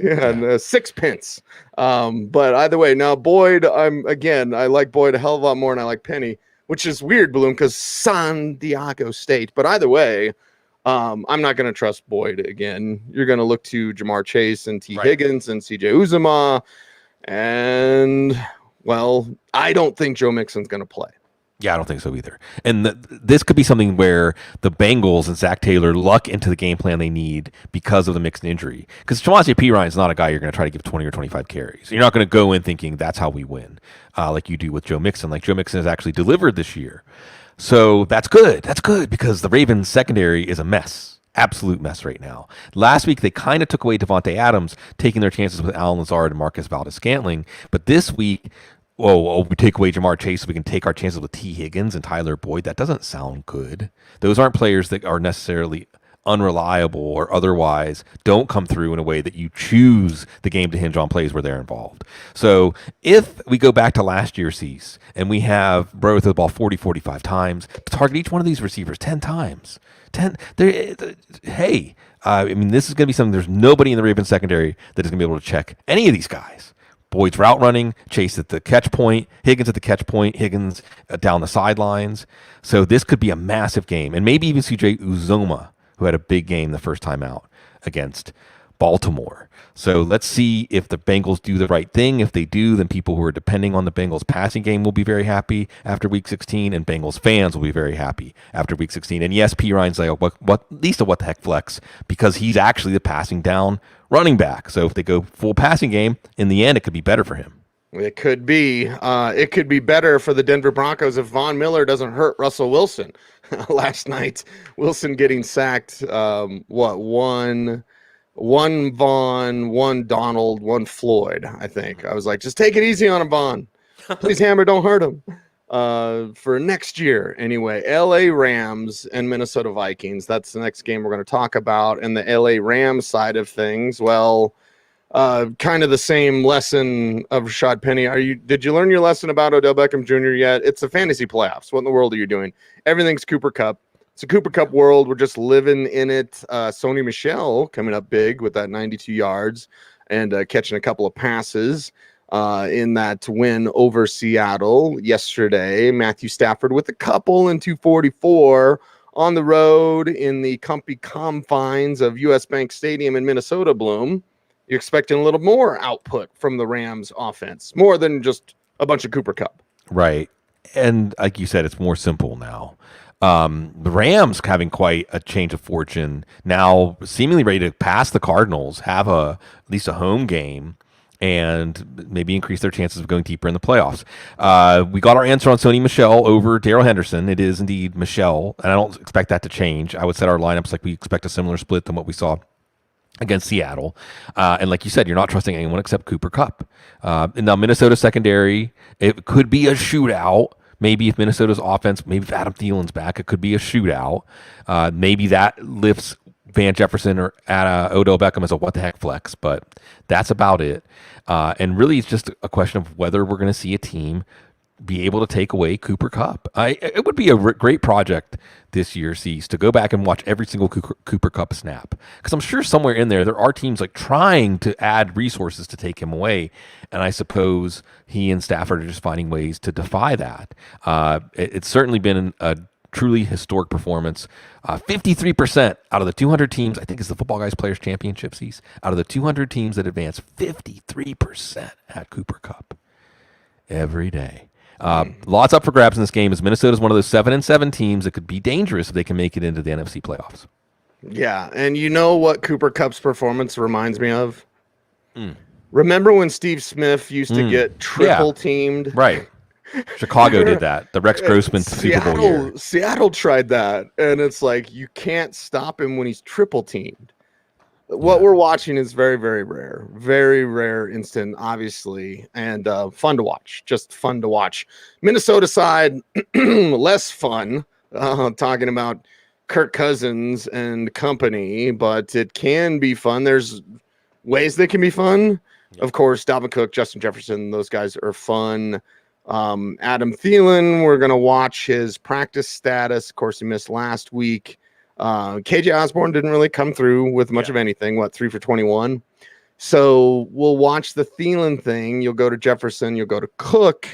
Speaker 2: and 6 pence. But either way, now Boyd, I like Boyd a hell of a lot more than I like Penny, which is weird, Bloom, because San Diego State. But either way. I'm not going to trust Boyd again. You're going to look to Jamar Chase and Higgins and CJ Uzomah. And, well, I don't think Joe Mixon's going to play.
Speaker 1: Yeah, I don't think so either. And this could be something where the Bengals and Zach Taylor luck into the game plan they need because of the Mixon injury. Because Samaje Perine is not a guy you're going to try to give 20 or 25 carries. You're not going to go in thinking that's how we win, like you do with Joe Mixon. Like Joe Mixon has actually delivered this year. So that's good. That's good because the Ravens secondary is a mess. Absolute mess right now. Last week, they kind of took away Devontae Adams, taking their chances with Allen Lazard and Marcus Valdes-Scantling. But this week, we take away Jamar Chase so we can take our chances with T. Higgins and Tyler Boyd. That doesn't sound good. Those aren't players that are necessarily unreliable or otherwise don't come through in a way that you choose the game to hinge on plays where they're involved. So if we go back to last year's Cease and we have Burrow with the ball 45 times, target each one of these receivers 10 times. Hey, I mean, this is going to be something, there's nobody in the Ravens secondary that is going to be able to check any of these guys. Boyd's route running, Chase at the catch point, Higgins at the catch point, Higgins down the sidelines. So this could be a massive game. And maybe even CJ Uzomah, who had a big game the first time out against Baltimore. So let's see if the Bengals do the right thing. If they do, then people who are depending on the Bengals passing game will be very happy after Week 16, and Bengals fans will be very happy after Week 16. And yes, P. Ryan's like, what at least a what the heck flex, because he's actually the passing down running back. So if they go full passing game, in the end, it could be better for him.
Speaker 2: It could be. It could be better for the Denver Broncos if Von Miller doesn't hurt Russell Wilson. Last night, Wilson getting sacked. One Vaughn, one Donald, one Floyd, I think. I was like, just take it easy on him, Vaughn. Please, Hammer, don't hurt him. For next year, anyway, LA Rams and Minnesota Vikings. That's the next game we're going to talk about. And the LA Rams side of things, well, kind of the same lesson of Rashad Penny. Did you learn your lesson about Odell Beckham Jr. yet? It's the fantasy playoffs. What in the world are you doing? Everything's Cooper Kupp. It's a Cooper Kupp world. We're just living in it. Sony Michel coming up big with that 92 yards and catching a couple of passes in that win over Seattle yesterday. Matthew Stafford with a couple in 244 on the road in the comfy confines of US Bank Stadium in Minnesota, Bloom. You're expecting a little more output from the Rams offense, more than just a bunch of Cooper Kupp.
Speaker 1: Right. And like you said, it's more simple now. The Rams having quite a change of fortune now, seemingly ready to pass the Cardinals, have at least a home game, and maybe increase their chances of going deeper in the playoffs. We got our answer on Sony Michel over Darrell Henderson. It is indeed Michel, and I don't expect that to change. I would set our lineups like we expect a similar split than what we saw against Seattle. And like you said, you're not trusting anyone except Cooper Kupp. And now Minnesota secondary, it could be a shootout. Maybe if Minnesota's offense, maybe if Adam Thielen's back, it could be a shootout. Maybe that lifts Van Jefferson or Odell Beckham as a what-the-heck flex, but that's about it. And really, it's just a question of whether we're going to see a team be able to take away Cooper Kupp. It would be a great project this year, Cease, to go back and watch every single Cooper Kupp snap. Because I'm sure somewhere in there are teams like trying to add resources to take him away. And I suppose he and Stafford are just finding ways to defy that. It's certainly been a truly historic performance. 53% out of the 200 teams, I think it's the Footballguys Players Championship, Cease. Out of the 200 teams that advanced, 53% had Cooper Kupp every day. Lots up for grabs in this game, as Minnesota's one of those 7-7 teams that could be dangerous if they can make it into the NFC playoffs.
Speaker 2: Yeah, and you know what Cooper Kupp's performance reminds me of? Remember when Steve Smith used to get triple teamed?
Speaker 1: Right. Chicago did that. The Rex Grossman Super Bowl year.
Speaker 2: Seattle tried that, and it's like you can't stop him when he's triple teamed. What we're watching is very, very rare instant, obviously, and fun to watch. Just fun to watch. Minnesota side, less fun, talking about Kirk Cousins and company, but it can be fun. There's ways they can be fun. Yeah. Of course, Dalvin Cook, Justin Jefferson, those guys are fun. Adam Thielen, we're going to watch his practice status. Of course, he missed last week. KJ Osborne didn't really come through with much of anything. 3 for 21. So we'll watch the Thielen thing. You'll go to Jefferson. You'll go to Cook.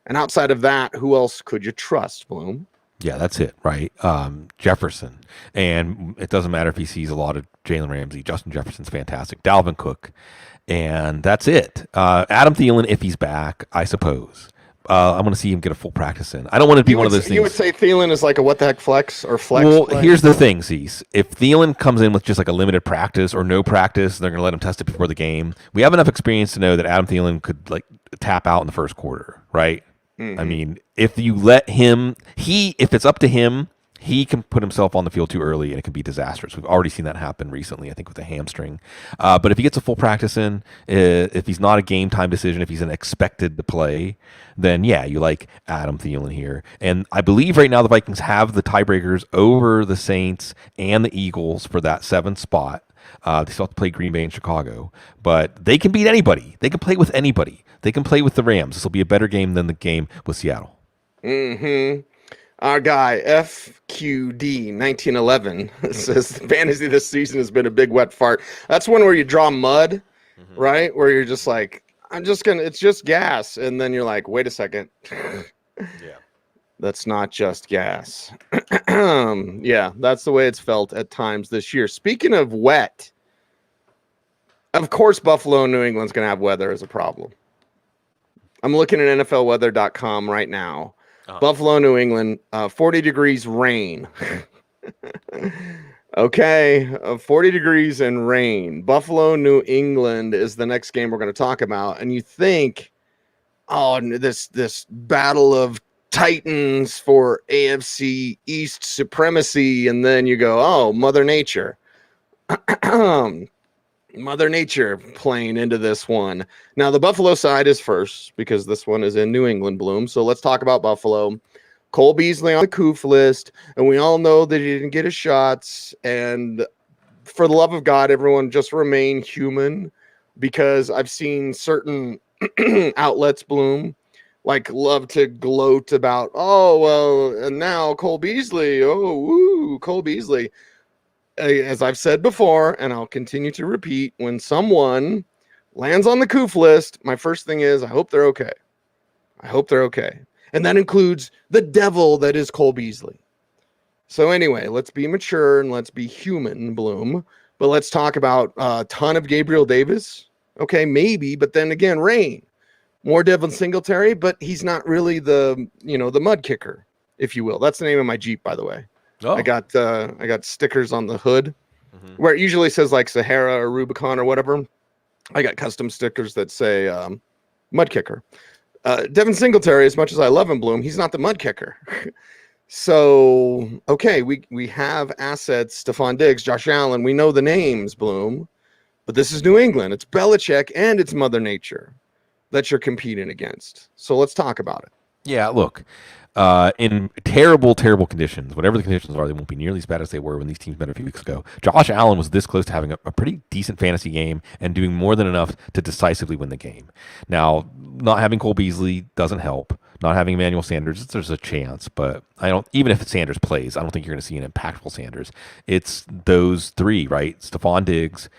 Speaker 2: And outside of that, who else could you trust, Bloom?
Speaker 1: Yeah, that's it, right? Jefferson. And it doesn't matter if he sees a lot of Jalen Ramsey. Justin Jefferson's fantastic. Dalvin Cook. And that's it. Adam Thielen, if he's back, I suppose. I want to see him get a full practice in. I don't want to be one of those things.
Speaker 2: You would say Thielen is like a what the heck flex or flex?
Speaker 1: Well, here's the thing, Cease. If Thielen comes in with just like a limited practice or no practice, they're going to let him test it before the game. We have enough experience to know that Adam Thielen could like tap out in the first quarter, right? Mm-hmm. I mean, if you let him, if it's up to him, he can put himself on the field too early and it can be disastrous. We've already seen that happen recently, I think, with a hamstring. But if he gets a full practice in, if he's not a game time decision, if he's an expected to play, then yeah, you like Adam Thielen here. And I believe right now the Vikings have the tiebreakers over the Saints and the Eagles for that 7th spot. They still have to play Green Bay and Chicago, but they can beat anybody. They can play with anybody. They can play with the Rams. This will be a better game than the game with Seattle.
Speaker 2: Mm-hmm. Our guy, FQD 1911, says fantasy this season has been a big wet fart. That's one where you draw mud, right? Where you're just like, it's just gas. And then you're like, wait a second.
Speaker 1: Yeah.
Speaker 2: That's not just gas. Yeah, that's the way it's felt at times this year. Speaking of wet, Of course, Buffalo and New England's going to have weather as a problem. I'm looking at NFLweather.com right now. Buffalo, New England, 40 degrees rain. Okay, 40 degrees and rain. Buffalo, New England is the next game we're going to talk about. And you think, oh, this battle of Titans for AFC East supremacy. And then you go, oh, Mother Nature. Mother Nature playing into this one. Now, the Buffalo side is first because this one is in New England, Bloom. So let's talk about Buffalo. Cole Beasley on the COOF list, and we all know that he didn't get his shots. And for the love of God, everyone just remain human, because I've seen certain outlets, Bloom, like love to gloat about, oh, well, and now Cole Beasley, oh, woo, Cole Beasley. As I've said before, and I'll continue to repeat, when someone lands on the COOF list, my first thing is, I hope they're okay. I hope they're okay. And that includes the devil that is Cole Beasley. So anyway, let's be mature and let's be human, Bloom. But let's talk about a ton of Gabriel Davis. Okay, maybe, but then again, rain. More Devin Singletary, but he's not really the mud kicker, if you will. That's the name of my Jeep, by the way. Oh. I got stickers on the hood where it usually says like Sahara or Rubicon or whatever. I got custom stickers that say mud kicker. Devin Singletary, as much as I love him, Bloom, he's not the mud kicker. So, okay, we have assets, Stephon Diggs, Josh Allen. We know the names, Bloom. But this is New England. It's Belichick and it's Mother Nature that you're competing against. So let's talk about it.
Speaker 1: Yeah, look, in terrible, terrible conditions, whatever the conditions are, they won't be nearly as bad as they were when these teams met a few weeks ago. Josh Allen was this close to having a pretty decent fantasy game and doing more than enough to decisively win the game. Now, not having Cole Beasley doesn't help. Not having Emmanuel Sanders, there's a chance, but even if Sanders plays, I don't think you're going to see an impactful Sanders. It's those three, right? Stephon Diggs,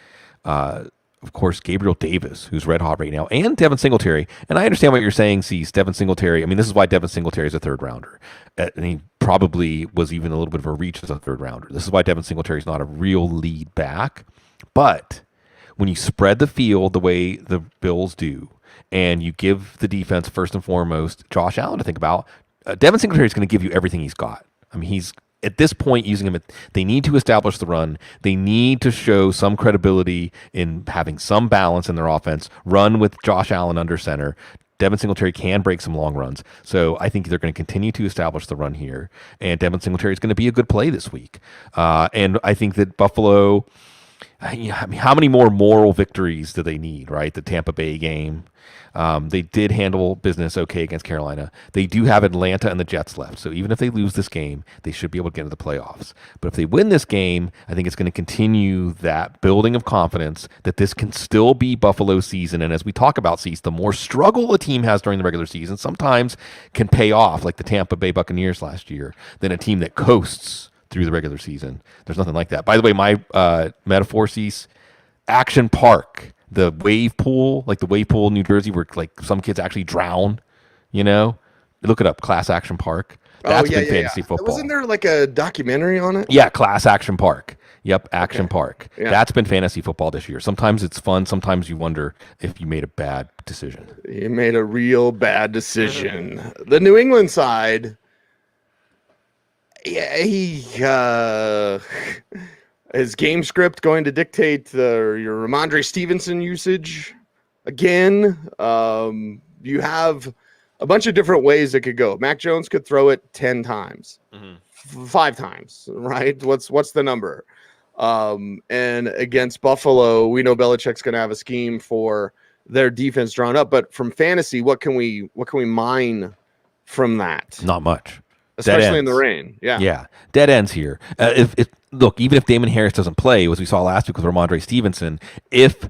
Speaker 1: of course, Gabriel Davis, who's red hot right now, and Devin Singletary. And I understand what you're saying, Cease. Devin Singletary, I mean, this is why Devin Singletary is a third rounder. And he probably was even a little bit of a reach as a third rounder. This is why Devin Singletary is not a real lead back. But when you spread the field the way the Bills do, and you give the defense, first and foremost, Josh Allen to think about, Devin Singletary is going to give you everything he's got. I mean, he's at this point using him. They need to establish the run. They need to show some credibility in having some balance in their offense. Run with Josh Allen under center. Devin Singletary can break some long runs. So I think they're going to continue to establish the run here. And Devin Singletary is going to be a good play this week. And I think that Buffalo, I mean, how many more moral victories do they need, right? The Tampa Bay game. They did handle business okay against Carolina. They do have Atlanta and the Jets left. So even if they lose this game, they should be able to get into the playoffs. But if they win this game, I think it's going to continue that building of confidence that this can still be Buffalo's season. And as we talk about, Cease, the more struggle a team has during the regular season sometimes can pay off, like the Tampa Bay Buccaneers last year, than a team that coasts through the regular season. There's nothing like that. By the way, my metaphor, Cease, Action Park. The wave pool, like the wave pool in New Jersey, where like some kids actually drown, look it up, Class Action Park. That's been fantasy football.
Speaker 2: Wasn't there like a documentary on it?
Speaker 1: Yeah, Class Action Park. Yep, Action Park. Yeah. That's been fantasy football this year. Sometimes it's fun. Sometimes you wonder if you made a bad decision.
Speaker 2: You made a real bad decision. The New England side, is game script going to dictate your Ramondre Stevenson usage again? You have a bunch of different ways it could go. Mac Jones could throw it 10 times, 5 times, right? What's the number? And against Buffalo, we know Belichick's going to have a scheme for their defense drawn up. But from fantasy, what can we mine from that?
Speaker 1: Not much.
Speaker 2: Especially in the rain.
Speaker 1: Yeah. Dead ends here. Look, even if Damon Harris doesn't play, as we saw last week with Ramondre Stevenson, if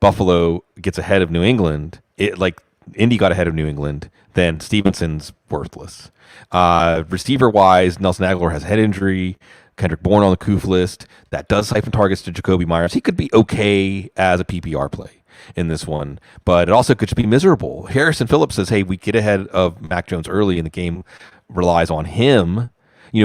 Speaker 1: Buffalo gets ahead of New England, like Indy got ahead of New England, then Stevenson's worthless. Receiver-wise, Nelson Aguilar has a head injury. Kendrick Bourne on the COOF list. That does siphon targets to Jacoby Myers. He could be okay as a PPR play in this one, but it also could just be miserable. Harrison Phillips says, hey, we get ahead of Mac Jones early and the game relies on him.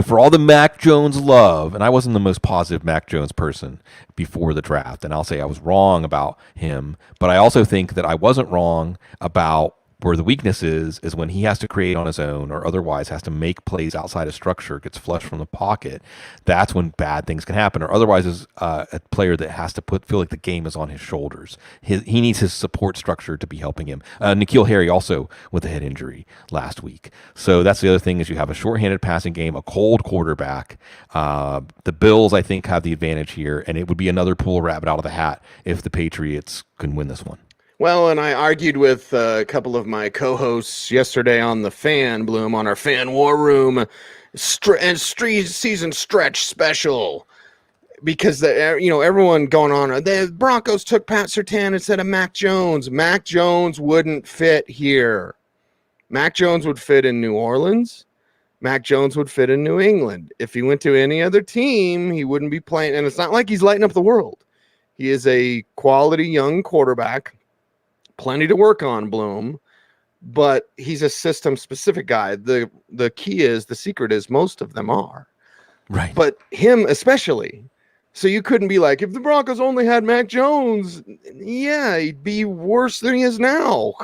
Speaker 1: For all the Mac Jones love, and I wasn't the most positive Mac Jones person before the draft, and I'll say I was wrong about him, but I also think that I wasn't wrong about where the weakness is when he has to create on his own or otherwise has to make plays outside of structure, gets flushed from the pocket. That's when bad things can happen. Or otherwise is a player that has to feel like the game is on his shoulders. He needs his support structure to be helping him. N'Keal Harry also with a head injury last week. So that's the other thing is you have a shorthanded passing game, a cold quarterback. The Bills, I think, have the advantage here, and it would be another pull rabbit out of the hat if the Patriots can win this one.
Speaker 2: Well, and I argued with a couple of my co-hosts yesterday on the Fan, Bloom, on our Fan War Room season stretch special, because everyone going on, the Broncos took Pat Surtain instead of Mac Jones. Mac Jones wouldn't fit here. Mac Jones would fit in New Orleans. Mac Jones would fit in New England. If he went to any other team, he wouldn't be playing. And it's not like he's lighting up the world. He is a quality young quarterback. Plenty to work on, Bloom, but he's a system-specific guy. The secret is most of them are.
Speaker 1: Right.
Speaker 2: But him especially. So you couldn't be like, if the Broncos only had Mac Jones, yeah, he'd be worse than he is now.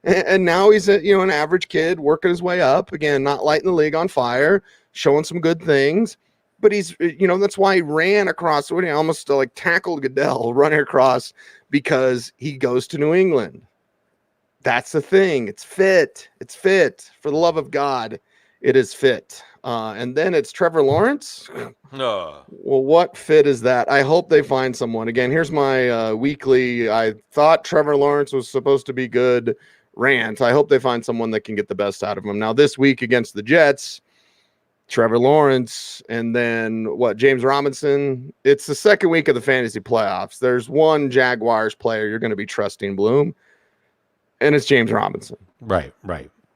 Speaker 2: And now he's an average kid working his way up. Again, not lighting the league on fire, showing some good things. But he's, that's why he ran across, almost like tackled Goodell running across, because he goes to New England. That's the thing. It's fit. It's fit. For the love of God, it is fit. And then it's Trevor Lawrence.
Speaker 1: No.
Speaker 2: Well, what fit is that? I hope they find someone. Again, here's my weekly, I thought Trevor Lawrence was supposed to be good rant. I hope they find someone that can get the best out of him. Now, this week against the Jets, Trevor Lawrence, and then James Robinson. It's the second week of the fantasy playoffs. There's one Jaguars player you're going to be trusting, Bloom, and it's James Robinson.
Speaker 1: Right.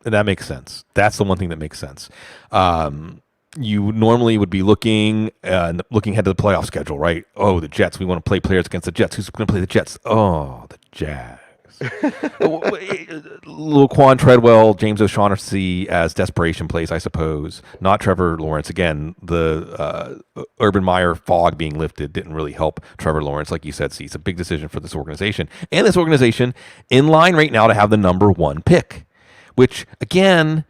Speaker 1: And that makes sense. That's the one thing that makes sense. You normally would be looking ahead to the playoff schedule, right? Oh, the Jets. We want to play players against the Jets. Who's going to play the Jets? Oh, the Jags. Laquan Treadwell, James O'Shaughnessy as desperation plays, I suppose. Not Trevor Lawrence. Again, the Urban Meyer fog being lifted didn't really help Trevor Lawrence, like you said. See, it's a big decision for this organization. And this organization in line right now to have the number one pick, which, again,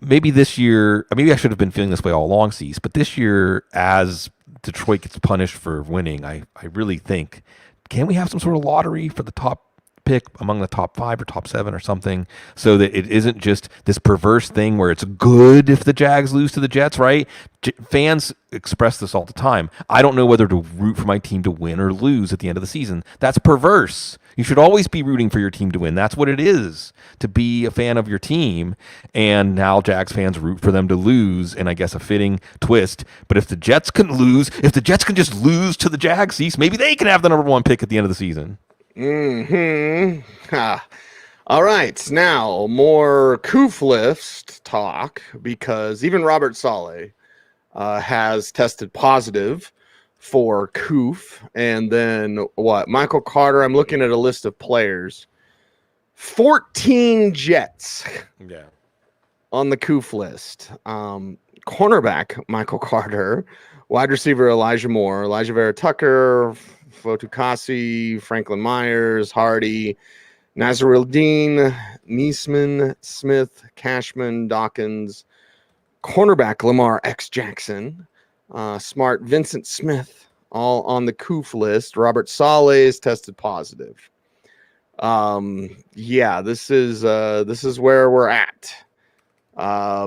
Speaker 1: maybe this year, maybe I should have been feeling this way all along, Cease, but this year, as Detroit gets punished for winning, I really think, can we have some sort of lottery for the top pick among the top 5 or top 7 or something, so that it isn't just this perverse thing where it's good if the Jags lose to the Jets, right? Fans express this all the time. I don't know whether to root for my team to win or lose at the end of the season. That's perverse. You should always be rooting for your team to win. That's what it is, to be a fan of your team. And now Jags fans root for them to lose, and I guess a fitting twist. But if the Jets can lose, if the Jets can just lose to the Jags, maybe they can have the number one pick at the end of the season.
Speaker 2: All right, now more Koof list talk, because even Robert Saleh has tested positive for Koof. And then Michael Carter, I'm looking at a list of players. 14 Jets on the Koof list. Cornerback Michael Carter, wide receiver Elijah Moore, Elijah Vera Tucker, Fotukasi, Franklin Myers, Hardy, Nazaruddin, Neesman, Smith, Cashman, Dawkins, cornerback Lamar X. Jackson, smart Vincent Smith, all on the Koof list. Robert Saleh is tested positive. This is where we're at.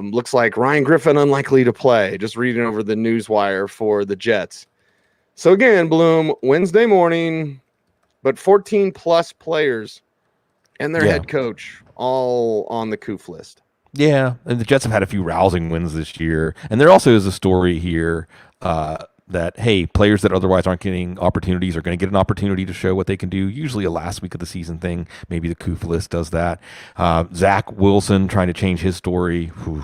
Speaker 2: Looks like Ryan Griffin unlikely to play. Just reading over the news wire for the Jets. So again, Bloom, Wednesday morning, but 14 plus players and their head coach all on the Koof list.
Speaker 1: Yeah, and the Jets have had a few rousing wins this year. And there also is a story here that, hey, players that otherwise aren't getting opportunities are going to get an opportunity to show what they can do. Usually a last week of the season thing. Maybe the Koof list does that. Zach Wilson trying to change his story. Whew.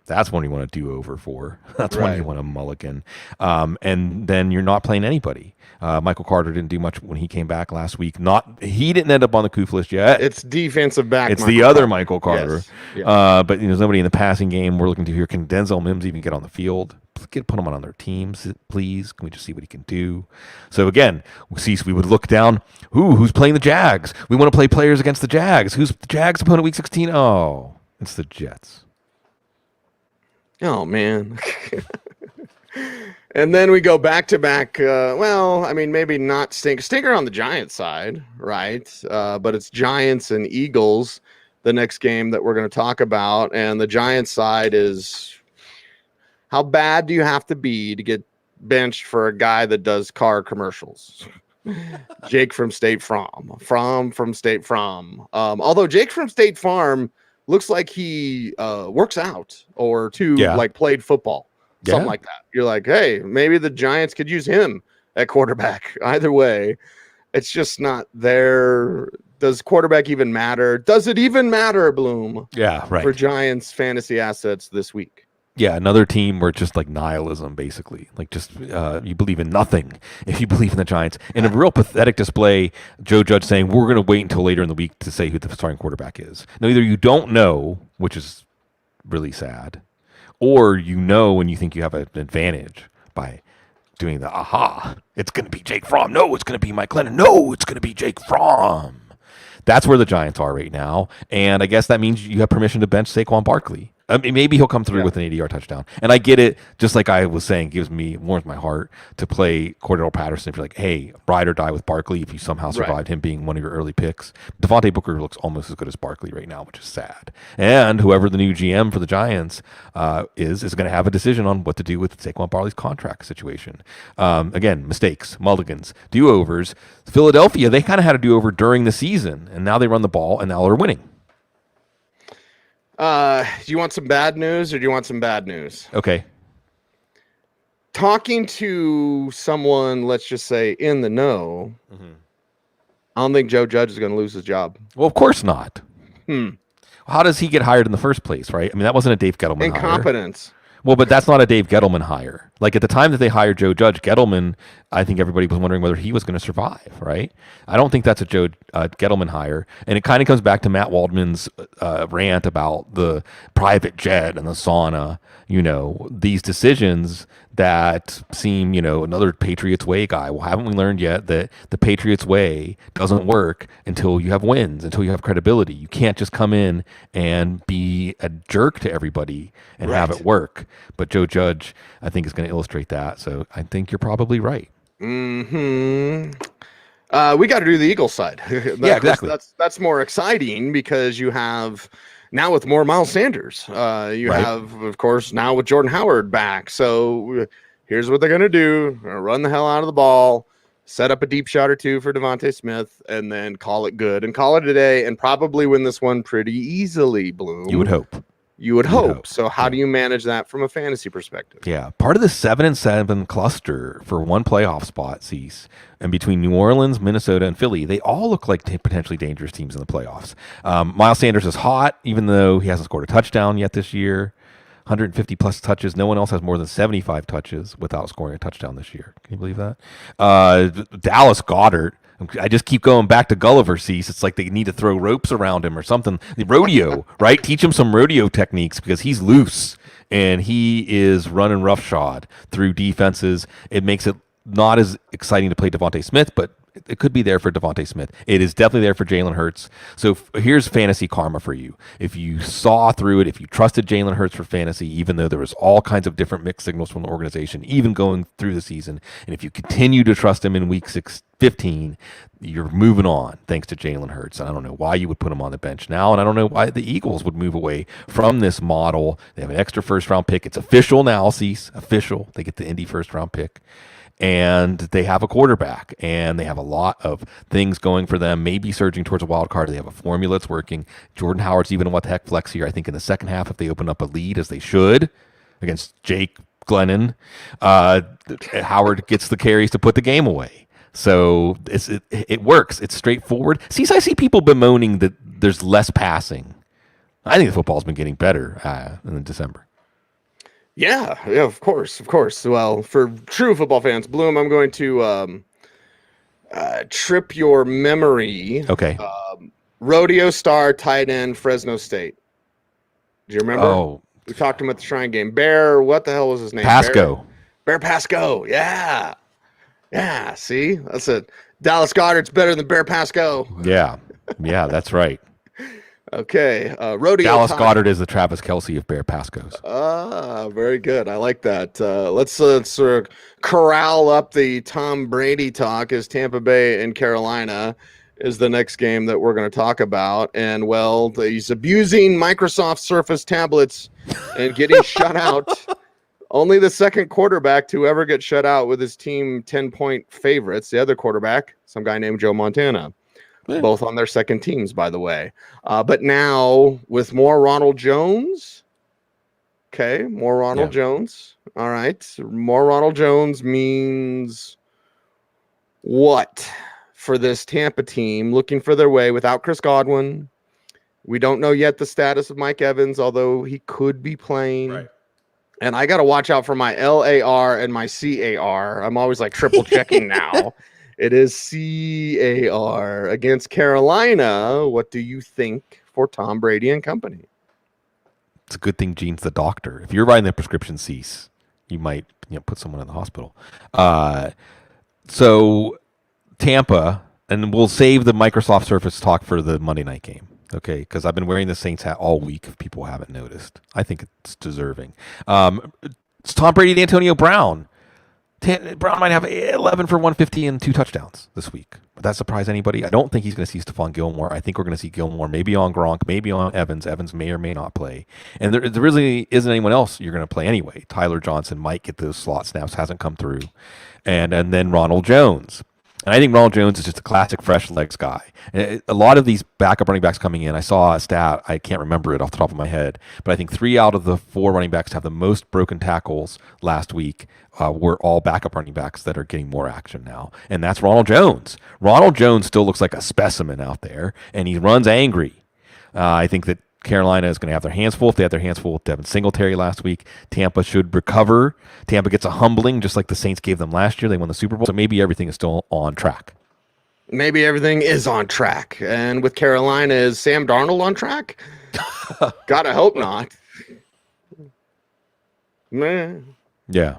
Speaker 1: That's one you want to do over for. That's one
Speaker 2: Right.
Speaker 1: you want to mulligan. And then you're not playing anybody. Michael Carter didn't do much when he came back last week. He didn't end up on the COOF list yet.
Speaker 2: It's defensive back.
Speaker 1: It's the other Michael Carter.
Speaker 2: Yes. Yeah.
Speaker 1: But there's nobody in the passing game. We're looking to hear, can Denzel Mims even get on the field? Put him on their teams, please. Can we just see what he can do? So again, we would look down. Who's playing the Jags? We want to play players against the Jags. Who's the Jags opponent week 16? Oh, it's the Jets.
Speaker 2: Oh man. And then we go back to back. Well, I mean, maybe not stinker on the Giants side, right? But it's Giants and Eagles, the next game that we're going to talk about. And the Giants side is, how bad do you have to be to get benched for a guy that does car commercials? Jake from State Farm. From State Farm. Although Jake from State Farm looks like he works out or like played football. Something like that. You're like, hey, maybe the Giants could use him at quarterback. Either way, it's just not there. Does quarterback even matter? Does it even matter, Bloom?
Speaker 1: Yeah, right.
Speaker 2: For Giants fantasy assets this week.
Speaker 1: Yeah, another team where it's just like nihilism, basically. Like just you believe in nothing if you believe in the Giants. In a real pathetic display, Joe Judge saying, we're going to wait until later in the week to say who the starting quarterback is. Now, either you don't know, which is really sad, or you know when you think you have an advantage by doing the it's going to be Jake Fromm. No, it's going to be Mike Lennon. No, it's going to be Jake Fromm. That's where the Giants are right now. And I guess that means you have permission to bench Saquon Barkley. I mean, maybe he'll come through with an 80-yard touchdown. And I get it, just like I was saying, warms my heart to play Cordell Patterson. If you're like, hey, ride or die with Barkley if you somehow survived him being one of your early picks. Devontae Booker looks almost as good as Barkley right now, which is sad. And whoever the new GM for the Giants is going to have a decision on what to do with Saquon Barkley's contract situation. Again, mistakes, mulligans, do-overs. Philadelphia, they kind of had a do-over during the season, and now they run the ball, and now they're winning.
Speaker 2: Do you want some bad news or do you want some bad news?
Speaker 1: Okay.
Speaker 2: Talking to someone, let's just say in the know, I don't think Joe Judge is going to lose his job.
Speaker 1: Well, of course not. How does he get hired in the first place, right? I mean, that wasn't a Dave Gettleman hire.
Speaker 2: Incompetence.
Speaker 1: Well, but that's not a Dave Gettleman hire. Like at the time that they hired Joe Judge, Gettleman, I think everybody was wondering whether he was going to survive, right? I don't think that's a Joe Gettleman hire. And it kind of comes back to Matt Waldman's rant about the private jet and the sauna, these decisions that seem, another Patriots way guy. Well, haven't we learned yet that the Patriots way doesn't work until you have wins, until you have credibility? You can't just come in and be a jerk to everybody and have it work. But Joe Judge, I think, is going to illustrate that. So I think you're probably right.
Speaker 2: We got to do the Eagles side.
Speaker 1: Yeah, exactly.
Speaker 2: That's more exciting because you have now with more Miles Sanders. You have, of course, now with Jordan Howard back. So here's what they're going to do. Run the hell out of the ball, set up a deep shot or two for Devontae Smith, and then call it good and call it a day and probably win this one pretty easily, Bloom.
Speaker 1: You would hope.
Speaker 2: You would hope. So how do you manage that from a fantasy perspective?
Speaker 1: Yeah. Part of the 7-7 cluster for one playoff spot, Cease, and between New Orleans, Minnesota, and Philly, they all look like potentially dangerous teams in the playoffs. Miles Sanders is hot, even though he hasn't scored a touchdown yet this year. 150 plus touches. No one else has more than 75 touches without scoring a touchdown this year. Can you believe that? Dallas Goedert. I just keep going back to Gulliver Cease. It's like they need to throw ropes around him or something. The rodeo, right? Teach him some rodeo techniques because he's loose and he is running roughshod through defenses. It makes it not as exciting to play Devontae Smith, but it could be there for Devontae Smith. It is definitely there for Jalen Hurts. So here's fantasy karma for you. If you saw through it, if you trusted Jalen Hurts for fantasy, even though there was all kinds of different mixed signals from the organization, even going through the season, and if you continue to trust him in week 15, you're moving on thanks to Jalen Hurts. And I don't know why you would put him on the bench now, and I don't know why the Eagles would move away from this model. They have an extra first-round pick. It's official now, Cease. Official. They get the Indy first-round pick. And they have a quarterback, and they have a lot of things going for them, maybe surging towards a wild card. They have a formula that's working. Jordan Howard's even what the heck flex here. I think in the second half, if they open up a lead, as they should, against Jake Glennon, Howard gets the carries to put the game away. So it works. It's straightforward. See, I see people bemoaning that there's less passing. I think the football's been getting better in December.
Speaker 2: Yeah, of course, of course. Well, for true football fans, Bloom, I'm going to trip your memory.
Speaker 1: Okay.
Speaker 2: Rodeo star tight end Fresno State. Do you remember?
Speaker 1: Oh,
Speaker 2: We talked to him at the Shrine game. Bear, what the hell was his name?
Speaker 1: Pasco.
Speaker 2: Bear Pasco. Yeah. Yeah. See, that's it. Dallas Goedert's better than Bear Pasco.
Speaker 1: Yeah. Yeah, that's right.
Speaker 2: Okay. Rodeo.
Speaker 1: Dallas Goedert is the Travis Kelce of Bear Pascos.
Speaker 2: Very good. I like that. Let's sort of corral up the Tom Brady talk as Tampa Bay and Carolina is the next game that we're going to talk about. And, well, he's abusing Microsoft Surface tablets and getting shut out. Only the second quarterback to ever get shut out with his team 10-point favorites. The other quarterback, some guy named Joe Montana. Both on their second teams, by the way. But now with more Ronald Jones. Okay, more Ronald Jones. All right. More Ronald Jones means what for this Tampa team looking for their way without Chris Godwin? We don't know yet the status of Mike Evans, although he could be playing.
Speaker 1: Right.
Speaker 2: And I got to watch out for my LAR and my CAR. I'm always like triple checking now. It is CAR against Carolina. What do you think for Tom Brady and company?
Speaker 1: It's a good thing Gene's the doctor. If you're writing the prescription cease, you might put someone in the hospital. So Tampa, and we'll save the Microsoft Surface talk for the Monday night game. Okay, because I've been wearing the Saints hat all week. If people haven't noticed, I think it's deserving. It's Tom Brady and Antonio Brown. Brown might have 11 for 150 and 2 touchdowns this week. Would that surprise anybody? I don't think he's going to see Stephon Gilmore. I think we're going to see Gilmore maybe on Gronk, maybe on Evans. Evans may or may not play. And there really isn't anyone else you're going to play anyway. Tyler Johnson might get those slot snaps, hasn't come through. And then Ronald Jones. And I think Ronald Jones is just a classic fresh legs guy. A lot of these backup running backs coming in, I saw a stat, I can't remember it off the top of my head, but I think 3 out of the 4 running backs have the most broken tackles last week were all backup running backs that are getting more action now. And that's Ronald Jones. Ronald Jones still looks like a specimen out there, and he runs angry. I think that Carolina is going to have their hands full. If they had their hands full with Devin Singletary last week, Tampa should recover. Tampa gets a humbling, just like the Saints gave them last year. They won the Super Bowl. So maybe everything is still on track.
Speaker 2: Maybe everything is on track. And with Carolina, is Sam Darnold on track? Gotta hope not. Man.
Speaker 1: Yeah.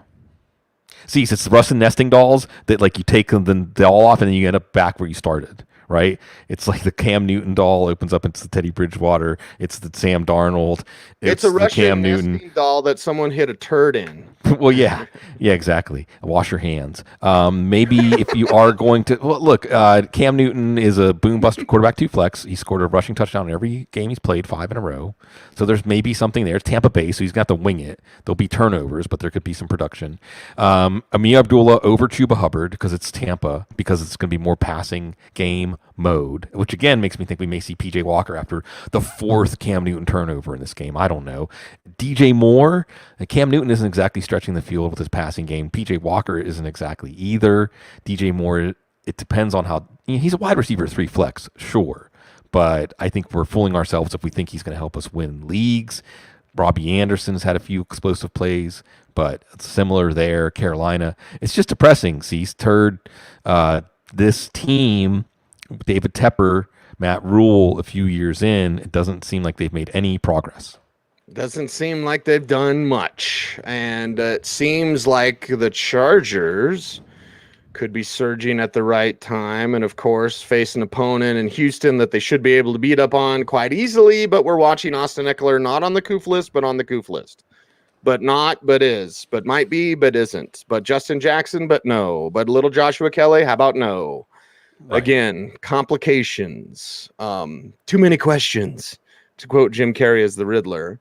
Speaker 1: See, it's the Russ and nesting dolls that like you take them the doll off and then you end up back where you started. Right? It's like the Cam Newton doll opens up into the Teddy Bridgewater. It's the Sam Darnold.
Speaker 2: It's a Russian Cam Newton doll that someone hit a turd in.
Speaker 1: Well, yeah, exactly. Wash your hands. Maybe if you are going to look, Cam Newton is a boom buster quarterback 2 flex. He scored a rushing touchdown in every game he's played, 5 in a row. So there's maybe something there. It's Tampa Bay, so he's gonna have to wing it. There'll be turnovers, but there could be some production. Amir Abdullah over Chuba Hubbard because it's Tampa, because it's gonna be more passing game mode, which again makes me think we may see PJ Walker after the 4th Cam Newton turnover in this game. I don't know. DJ Moore, Cam Newton isn't exactly stretching the field with his passing game. PJ Walker isn't exactly either. DJ Moore, it depends on how he's a wide receiver 3 flex, sure, but I think we're fooling ourselves if we think he's going to help us win leagues. Robbie Anderson's had a few explosive plays, but it's similar there. Carolina, it's just depressing. Cease turd. This team, David Tepper, Matt Rule, a few years in, it doesn't seem like they've made any progress.
Speaker 2: Doesn't seem like they've done much. And it seems like the Chargers could be surging at the right time. And, of course, face an opponent in Houston that they should be able to beat up on quite easily. But we're watching Austin Eckler not on the Koof list, but on the Koof list. But not, but is. But might be, but isn't. But Justin Jackson, but no. But little Joshua Kelly, how about no? Right. Again, complications. Too many questions. To quote Jim Carrey as the Riddler.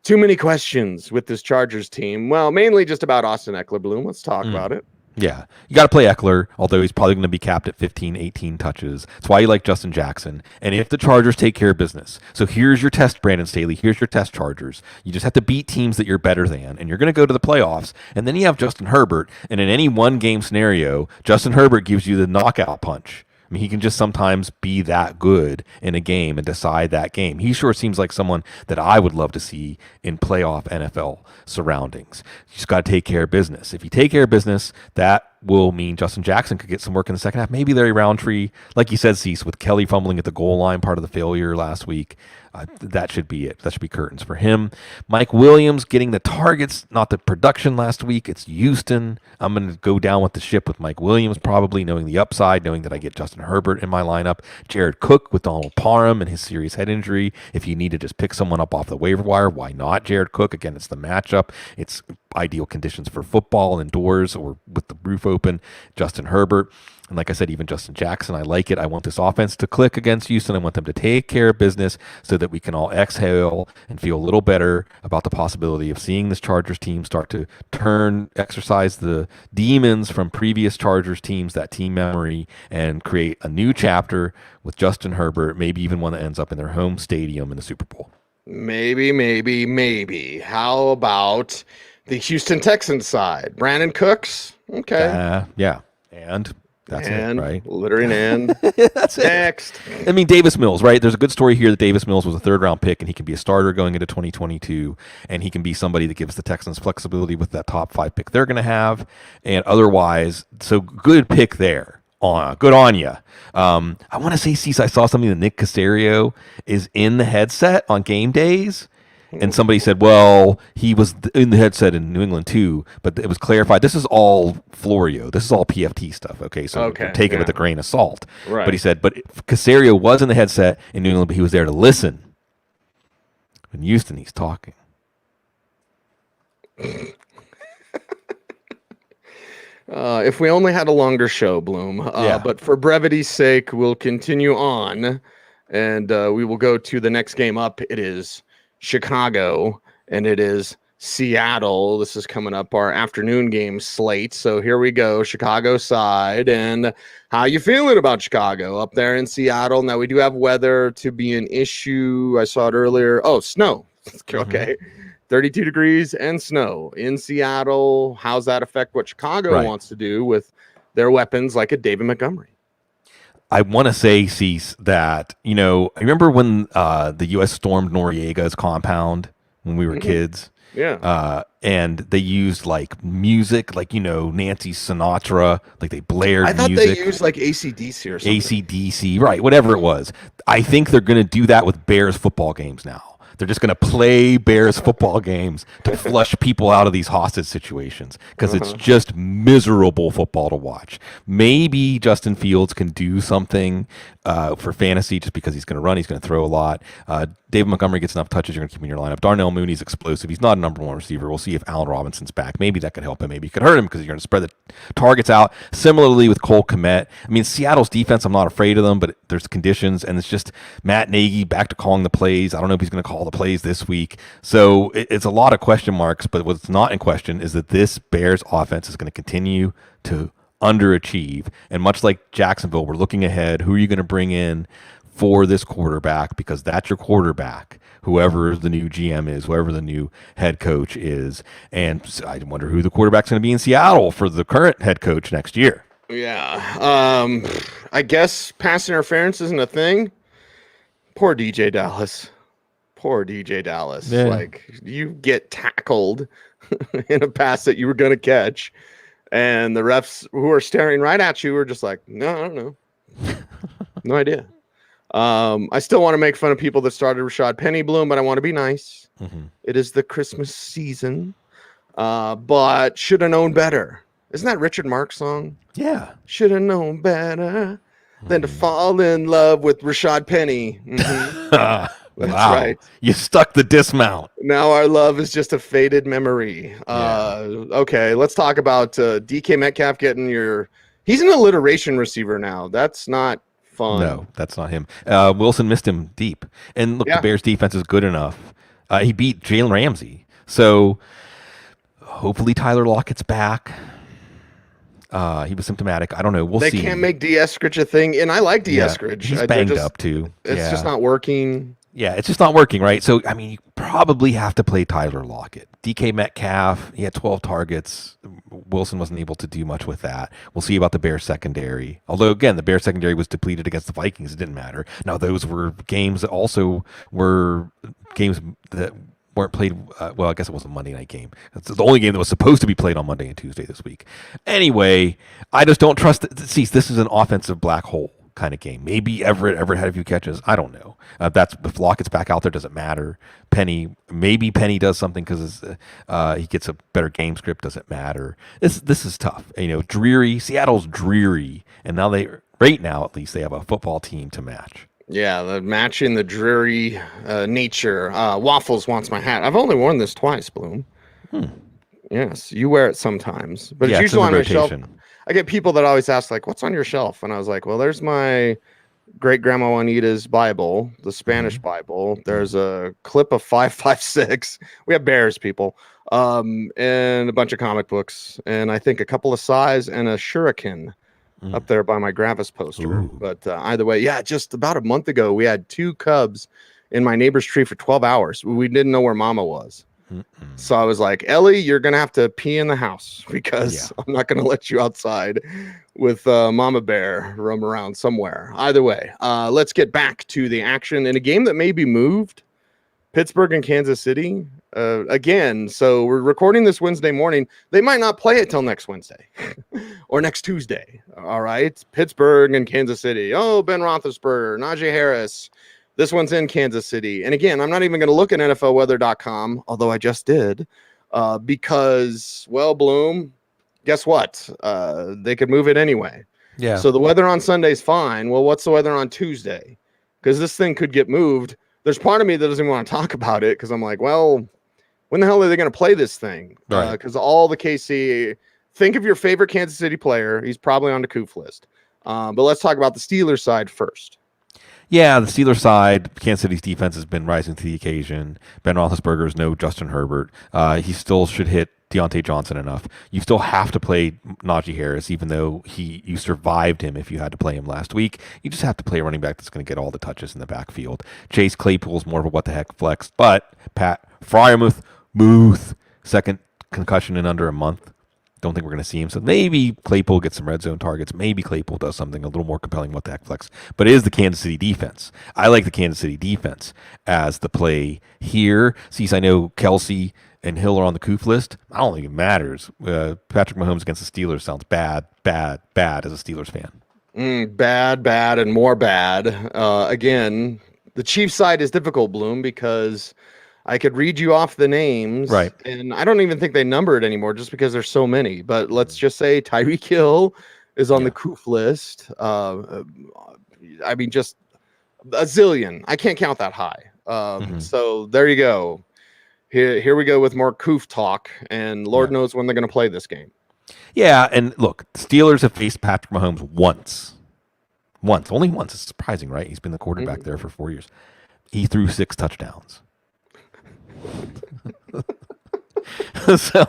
Speaker 2: Too many questions with this Chargers team. Well, mainly just about Austin Eckler, Bloom. Let's talk about it.
Speaker 1: Yeah. You got to play Eckler, although he's probably going to be capped at 15, 18 touches. That's why you like Justin Jackson. And if the Chargers take care of business. So here's your test, Brandon Staley. Here's your test, Chargers. You just have to beat teams that you're better than. And you're going to go to the playoffs. And then you have Justin Herbert. And in any one-game scenario, Justin Herbert gives you the knockout punch. I mean, he can just sometimes be that good in a game and decide that game. He sure seems like someone that I would love to see in playoff NFL surroundings. You just got to take care of business. If you take care of business, that will mean Justin Jackson could get some work in the second half. Maybe Larry Roundtree, like you said, Cease, with Kelly fumbling at the goal line, part of the failure last week. That should be it. That should be curtains for him. Mike Williams getting the targets, not the production last week. It's Houston. I'm going to go down with the ship with Mike Williams, probably knowing the upside, knowing that I get Justin Herbert in my lineup. Jared Cook with Donald Parham and his serious head injury. If you need to just pick someone up off the waiver wire, why not Jared Cook? Again, it's the matchup. It's ideal conditions for football indoors or with the roof open. Justin Herbert. And like I said, even Justin Jackson, I like it. I want this offense to click against Houston. I want them to take care of business so that we can all exhale and feel a little better about the possibility of seeing this Chargers team start to exercise the demons from previous Chargers teams, that team memory, and create a new chapter with Justin Herbert, maybe even one that ends up in their home stadium in the Super Bowl.
Speaker 2: Maybe. How about the Houston Texans side? Brandon Cooks? Okay.
Speaker 1: Yeah. And that's it, right?
Speaker 2: Literally and.
Speaker 1: That's it.
Speaker 2: Next.
Speaker 1: I mean, Davis Mills, right? There's a good story here that Davis Mills was a third-round pick, and he can be a starter going into 2022, and he can be somebody that gives the Texans flexibility with that top 5 pick they're going to have, and otherwise, so good pick there. Good on you. I want to say, Cease, I saw something that Nick Caserio is in the headset on game days. And somebody said, well, he was in the headset in New England too, but it was clarified. This is all Florio. This is all PFT stuff. Okay, so take it with a grain of salt.
Speaker 2: Right.
Speaker 1: But he said, but Caserio was in the headset in New England, but he was there to listen. In Houston, he's talking.
Speaker 2: If we only had a longer show, Bloom. But for brevity's sake, we'll continue on, and we will go to the next game up. It is Chicago, and it is Seattle. This is coming up our afternoon game slate. So here we go, Chicago side. And how you feeling about Chicago up there in Seattle? Now, we do have weather to be an issue. I saw it earlier. Oh, snow. Okay. 32 degrees and snow in Seattle. How's that affect what Chicago wants to do with their weapons like a David Montgomery?
Speaker 1: I want to say, Cease, that, I remember when the U.S. stormed Noriega's compound when we were kids?
Speaker 2: Yeah.
Speaker 1: And they used, music, Nancy Sinatra, they blared music.
Speaker 2: I thought they used, AC/DC or something.
Speaker 1: AC/DC, right, whatever it was. I think they're going to do that with Bears football games now. They're just going to play Bears football games to flush people out of these hostage situations because it's just miserable football to watch. Maybe Justin Fields can do something for fantasy just because he's going to run. He's going to throw a lot. David Montgomery gets enough touches. You're going to keep him in your lineup. Darnell Mooney's explosive. He's not a number one receiver. We'll see if Allen Robinson's back. Maybe that could help him. Maybe it could hurt him because you're going to spread the targets out. Similarly with Cole Kmet. I mean, Seattle's defense, I'm not afraid of them, but there's conditions, and it's just Matt Nagy back to calling the plays. I don't know if he's going to call the plays this week. So it's a lot of question marks, but what's not in question is that this Bears offense is going to continue to underachieve. And much like Jacksonville, we're looking ahead. Who are you going to bring in for this quarterback? Because that's your quarterback, whoever the new GM is, whoever the new head coach is. And I wonder who the quarterback's going to be in Seattle for the current head coach next year.
Speaker 2: Yeah. I guess pass interference isn't a thing. Poor DJ Dallas.
Speaker 1: Yeah.
Speaker 2: You get tackled in a pass that you were going to catch, and the refs who are staring right at you are just like, no, I don't know. No idea. I still want to make fun of people that started Rashad Penny, Bloom, but I want to be nice. Mm-hmm. It is the Christmas season, but should have known better. Isn't that Richard Mark's song?
Speaker 1: Yeah.
Speaker 2: Should have known better than to fall in love with Rashad Penny. Mm-hmm. That's right.
Speaker 1: You stuck the dismount.
Speaker 2: Now our love is just a faded memory. Okay, let's talk about DK Metcalf getting he's an alliteration receiver now. That's not fun.
Speaker 1: No, that's not him. Wilson missed him deep. And look, the Bears defense is good enough. He beat Jalen Ramsey. So hopefully Tyler Lockett's back. He was symptomatic. I don't know. We'll see.
Speaker 2: They can't make D. Eskridge a thing, and I like D. Eskridge.
Speaker 1: He's banged up too.
Speaker 2: It's just not working.
Speaker 1: Yeah, it's just not working, right? So, I mean, you probably have to play Tyler Lockett DK Metcalf, he had 12 targets. Wilson wasn't able to do much with that. We'll see about the Bears secondary. Although, again, the Bears secondary was depleted against the Vikings. It didn't matter. Now, those were games that also were games that weren't played. Well, I guess it was a Monday night game. It's the only game that was supposed to be played on Monday and Tuesday this week. Anyway, I just don't trust it. See, this is an offensive black hole kind of game. Maybe Everett had a few catches. I don't know. That's if Lockett's back out there, doesn't matter. Maybe Penny does something because he gets a better game script. Doesn't matter. This is tough. Dreary. Seattle's dreary, and now right now at least they have a football team to match.
Speaker 2: Yeah, the matching the dreary nature. Waffles wants my hat. I've only worn this twice, Bloom. Yes, you wear it sometimes, but it's usually on my shelf. I get people that always ask, like, what's on your shelf? And I was like, well, there's my great-grandma Juanita's Bible, the Spanish Bible. There's a clip of 556. We have bears, people, and a bunch of comic books, and I think a couple of size and a shuriken up there by my Gravis poster. Ooh. But either way, yeah, just about a month ago, we had 2 cubs in my neighbor's tree for 12 hours. We didn't know where Mama was. So I was like, Ellie, you're going to have to pee in the house because I'm not going to let you outside with Mama Bear roam around somewhere. Either way, let's get back to the action in a game that may be moved. Pittsburgh and Kansas City again. So we're recording this Wednesday morning. They might not play it till next Wednesday or next Tuesday. All right. Pittsburgh and Kansas City. Oh, Ben Roethlisberger, Najee Harris. This one's in Kansas City. And again, I'm not even going to look at NFLweather.com, although I just did, because, well, Bloom, guess what? They could move it anyway. Yeah. So the weather on Sunday's fine. Well, what's the weather on Tuesday? Because this thing could get moved. There's part of me that doesn't want to talk about it because I'm like, well, when the hell are they going to play this thing? Because all the KC, think of your favorite Kansas City player. He's probably on the Coof list. But let's talk about the Steelers side first.
Speaker 1: Yeah, the Steelers side, Kansas City's defense has been rising to the occasion. Ben Roethlisberger is no Justin Herbert. He still should hit Deontay Johnson enough. You still have to play Najee Harris, even though you survived him if you had to play him last week. You just have to play a running back that's going to get all the touches in the backfield. Chase Claypool's more of a what-the-heck flex, but Pat Freiermuth, second concussion in under a month. Don't think we're going to see him. So maybe Claypool gets some red zone targets. Maybe Claypool does something a little more compelling what the heck flex. But it is the Kansas City defense. I like the Kansas City defense as the play here. Since I know Kelsey and Hill are on the Coof list, I don't think it matters. Patrick Mahomes against the Steelers sounds bad as a Steelers fan.
Speaker 2: Bad, and more bad. Again, the Chiefs side is difficult, Bloom, because I could read you off the names,
Speaker 1: right?
Speaker 2: And I don't even think they number it anymore just because there's so many. But let's just say Tyreek Hill is on the Coof list. I mean, just a zillion. I can't count that high. So there you go. Here we go with more Coof talk, and Lord knows when they're going to play this game.
Speaker 1: Yeah, and look, the Steelers have faced Patrick Mahomes once, only once. It's surprising, right? He's been the quarterback there for 4 years. He threw 6 touchdowns. So,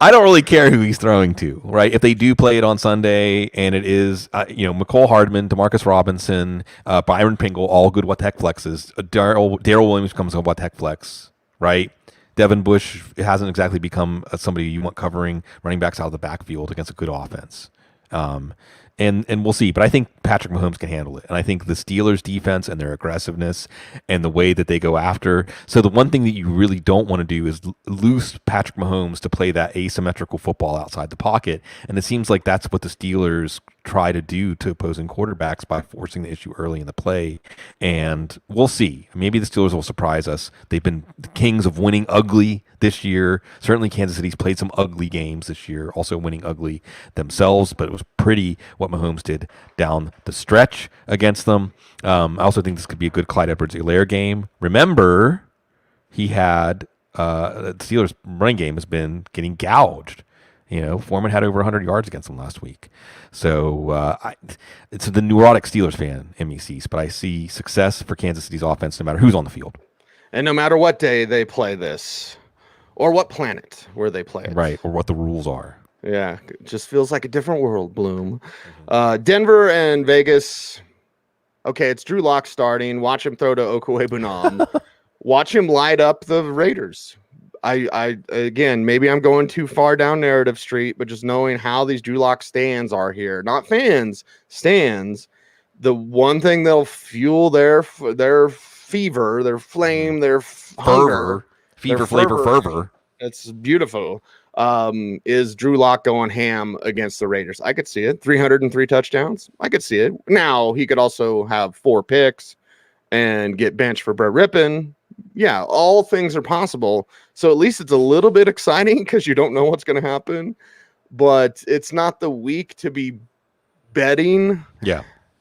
Speaker 1: I don't really care who he's throwing to, right? If they do play it on Sunday and it is, McCole Hardman, Demarcus Robinson, Byron Pringle, all good what the heck flexes. Darrell Williams becomes a what the heck flex, right? Devin Bush hasn't exactly become somebody you want covering running backs out of the backfield against a good offense. And we'll see. But I think Patrick Mahomes can handle it. And I think the Steelers' defense and their aggressiveness and the way that they go after. So the one thing that you really don't want to do is loose Patrick Mahomes to play that asymmetrical football outside the pocket. And it seems like that's what the Steelers try to do to opposing quarterbacks by forcing the issue early in the play. And we'll see. Maybe the Steelers will surprise us. They've been the kings of winning ugly this year. Certainly Kansas City's played some ugly games this year, also winning ugly themselves, but it was pretty what Mahomes did down the stretch against them. I also think this could be a good Clyde Edwards-Helaire game. Remember, he had the Steelers' running game has been getting gouged. Foreman had over 100 yards against them last week. So it's the neurotic Steelers fan in me sees, but I see success for Kansas City's offense no matter who's on the field. And
Speaker 2: no matter what day they play this, or what planet where they play it.
Speaker 1: Right, or what the rules are.
Speaker 2: Yeah, it just feels like a different world, Bloom. Denver and Vegas. Okay, it's Drew Lock starting. Watch him throw to Okwuegbunam. Watch him light up the Raiders. I again, maybe I'm going too far down narrative street, but just knowing how these Drew Lock stands are here, not fans, stands. The one thing that'll fuel their fever, their flame, their hunger,
Speaker 1: fever, flavor, fervor.
Speaker 2: It's beautiful. Is Drew Lock going ham against the Raiders? I could see it. 303 touchdowns. I could see it. Now he could also have 4 picks and get benched for Brett Rippon. Yeah, all things are possible. So at least it's a little bit exciting because you don't know what's going to happen. But it's not the week to be betting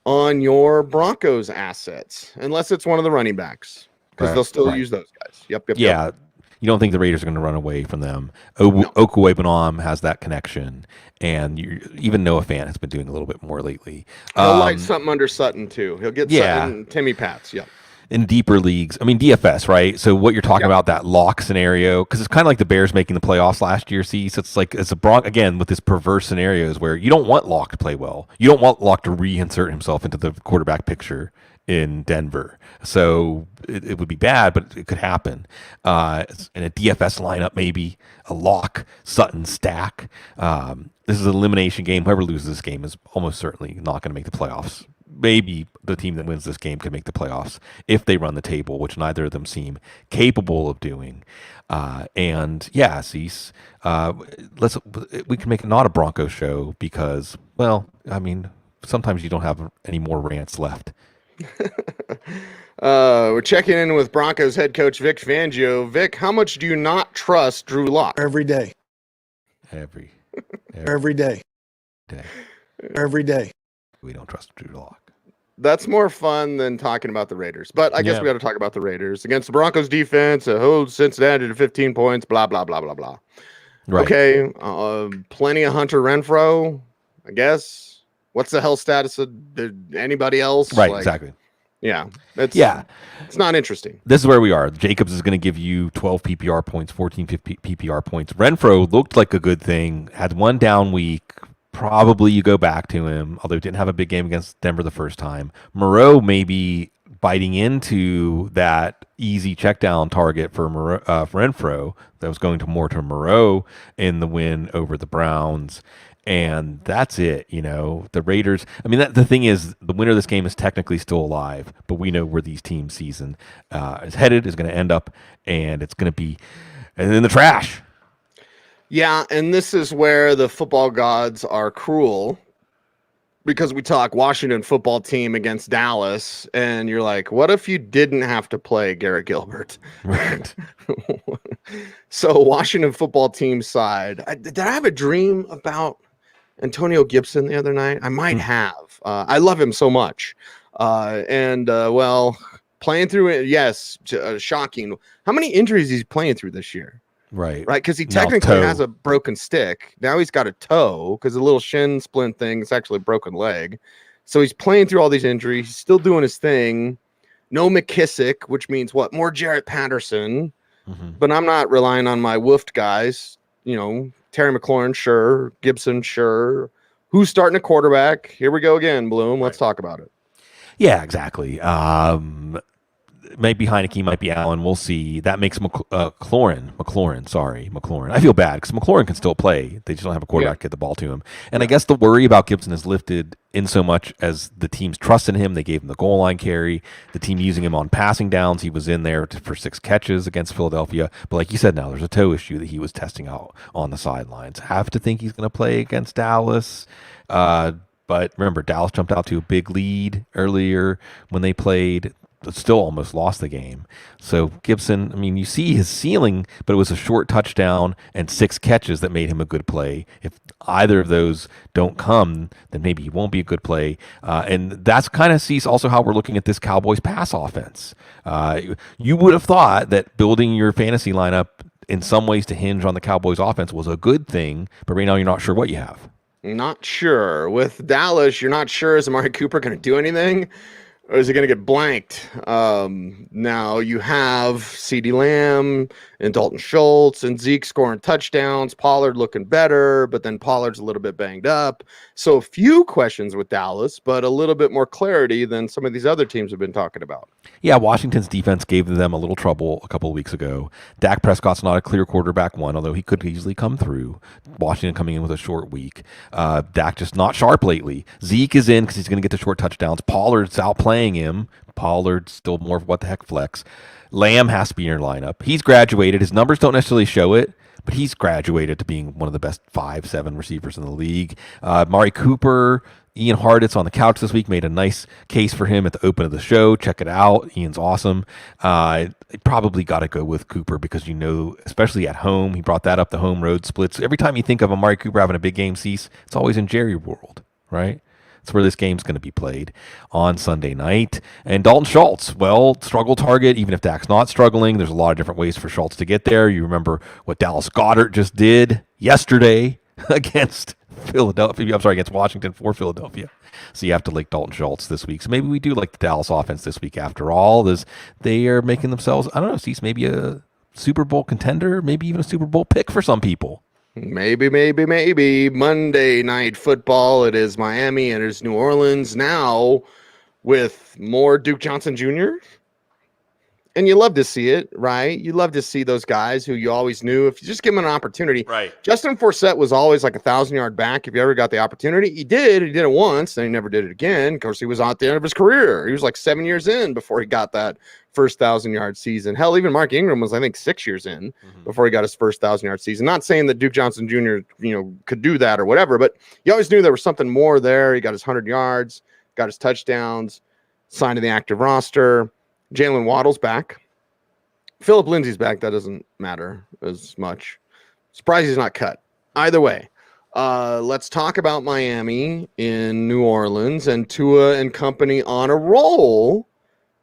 Speaker 2: on your Broncos assets unless it's one of the running backs because they'll still use those guys. Yep.
Speaker 1: You don't think the Raiders are going to run away from them. Okuwebanam has that connection, and even Noah Fant has been doing a little bit more lately.
Speaker 2: He'll light something under Sutton too. He'll get Sutton, Timmy Pats. Yeah.
Speaker 1: In deeper leagues, I mean DFS, right? So what you're talking about, that lock scenario, because it's kind of like the Bears making the playoffs last year. See, so it's like again with this perverse scenarios where you don't want Lock to play well. You don't want Lock to reinsert himself into the quarterback picture in Denver. So it would be bad, but it could happen. In a DFS lineup, maybe a Lock Sutton stack. This is an elimination game. Whoever loses this game is almost certainly not going to make the playoffs. Maybe the team that wins this game could make the playoffs if they run the table, which neither of them seem capable of doing. Cease, we can make it not a Broncos show because, well, I mean, sometimes you don't have any more rants left.
Speaker 2: We're checking in with Broncos head coach Vic Fangio. Vic, how much do you not trust Drew Lock?
Speaker 3: Every day.
Speaker 1: Every
Speaker 3: day. Every day.
Speaker 1: We don't trust Drew Lock.
Speaker 2: That's more fun than talking about the Raiders. But I guess we got to talk about the Raiders against the Broncos defense. Holds Cincinnati to 15 points. Blah blah blah blah blah. Right. Okay. Plenty of Hunter Renfrow. I guess. What's the health status of anybody else?
Speaker 1: Right. Exactly.
Speaker 2: Yeah. It's not interesting.
Speaker 1: This is where we are. Jacobs is going to give you 12 PPR points, 14 PPR points. Renfrow looked like a good thing. Had one down week. Probably you go back to him, although he didn't have a big game against Denver the first time. Moreau may be biting into that easy check down target for Renfrow that was going more to Moreau in the win over the Browns. And that's it. The Raiders. I mean, the thing is, the winner of this game is technically still alive, but we know where these teams' season is headed, is going to end up, and it's going to be in the trash.
Speaker 2: Yeah, and this is where the football gods are cruel because we talk Washington football team against Dallas, and you're like, what if you didn't have to play Garrett Gilbert?
Speaker 1: Right.
Speaker 2: So Washington football team side, did I have a dream about Antonio Gibson the other night? I might have. I love him so much. Playing through it, yes, shocking. How many injuries he's playing through this year?
Speaker 1: Right.
Speaker 2: Because he technically has a broken stick. Now he's got a toe because a little shin splint thing is actually a broken leg. So he's playing through all these injuries. He's still doing his thing. No McKissick, which means what? More Jarrett Patterson. Mm-hmm. But I'm not relying on my woofed guys. Terry McLaurin, sure. Gibson, sure. Who's starting a quarterback? Here we go again, Bloom. Let's talk about it.
Speaker 1: Yeah, exactly. Might be Heineke, might be Allen. We'll see. That makes McLaurin. I feel bad because McLaurin can still play. They just don't have a quarterback to get the ball to him. And I guess the worry about Gibson is lifted in so much as the team's trust in him. They gave him the goal line carry. The team using him on passing downs. He was in there for 6 catches against Philadelphia. But like you said, now there's a toe issue that he was testing out on the sidelines. Have to think he's going to play against Dallas. But remember, Dallas jumped out to a big lead earlier when they played. Still almost lost the game. So Gibson, I mean, you see his ceiling, but it was a short touchdown and 6 catches that made him a good play. If either of those don't come, then maybe he won't be a good play. And that's kind of sees also how we're looking at this Cowboys pass offense. You would have thought that building your fantasy lineup in some ways to hinge on the Cowboys offense was a good thing, but right now you're not sure what you have.
Speaker 2: Not sure. With Dallas, you're not sure is Amari Cooper going to do anything? or is he going to get blanked? Now you have CeeDee Lamb and Dalton Schultz and Zeke scoring touchdowns. Pollard looking better, but then Pollard's a little bit banged up. So a few questions with Dallas, but a little bit more clarity than some of these other teams have been talking about.
Speaker 1: Yeah, Washington's defense gave them a little trouble a couple of weeks ago. Dak Prescott's not a clear quarterback one, although he could easily come through. Washington coming in with a short week. Dak just not sharp lately. Zeke is in because he's going to get the short touchdowns. Pollard's outplaying him. Pollard's still more of what the heck flex. Lamb has to be in your lineup. He's graduated. His numbers don't necessarily show it, but he's graduated to being one of the best 5-7 receivers in the league. Mari Cooper, Ian Harditz on the couch this week made a nice case for him at the open of the show. Check it out. Ian's awesome. Probably got to go with Cooper because, especially at home, he brought that up, the home road splits. Every time you think of Amari Cooper having a big game, Cease, it's always in Jerry World, right? That's where this game's going to be played on Sunday night. And Dalton Schultz, struggle target, even if Dak's not struggling. There's a lot of different ways for Schultz to get there. You remember what Dallas Goedert just did yesterday against against Washington for Philadelphia. So you have to like Dalton Schultz this week. So maybe we do like the Dallas offense this week after all. They are making themselves, I don't know, Cease, maybe a Super Bowl contender, maybe even a Super Bowl pick for some people.
Speaker 2: Maybe. Monday Night Football. It is Miami and it is New Orleans now with more Duke Johnson Jr. And you love to see it, right? You love to see those guys who you always knew. If you just give them an opportunity.
Speaker 1: Right.
Speaker 2: Justin Forsett was always like 1,000-yard back if you ever got the opportunity. He did it once, then he never did it again. Of course, he was out the end of his career. He was like 7 years in before he got that first 1,000-yard season. Hell, even Mark Ingram was, I think, 6 years in before he got his first 1,000-yard season. Not saying that Duke Johnson Jr., could do that or whatever, but you always knew there was something more there. He got his 100 yards, got his touchdowns, signed to the active roster. Jalen Waddle's back. Phillip Lindsay's back. That doesn't matter as much. Surprised he's not cut. Either way, let's talk about Miami in New Orleans and Tua and company on a roll.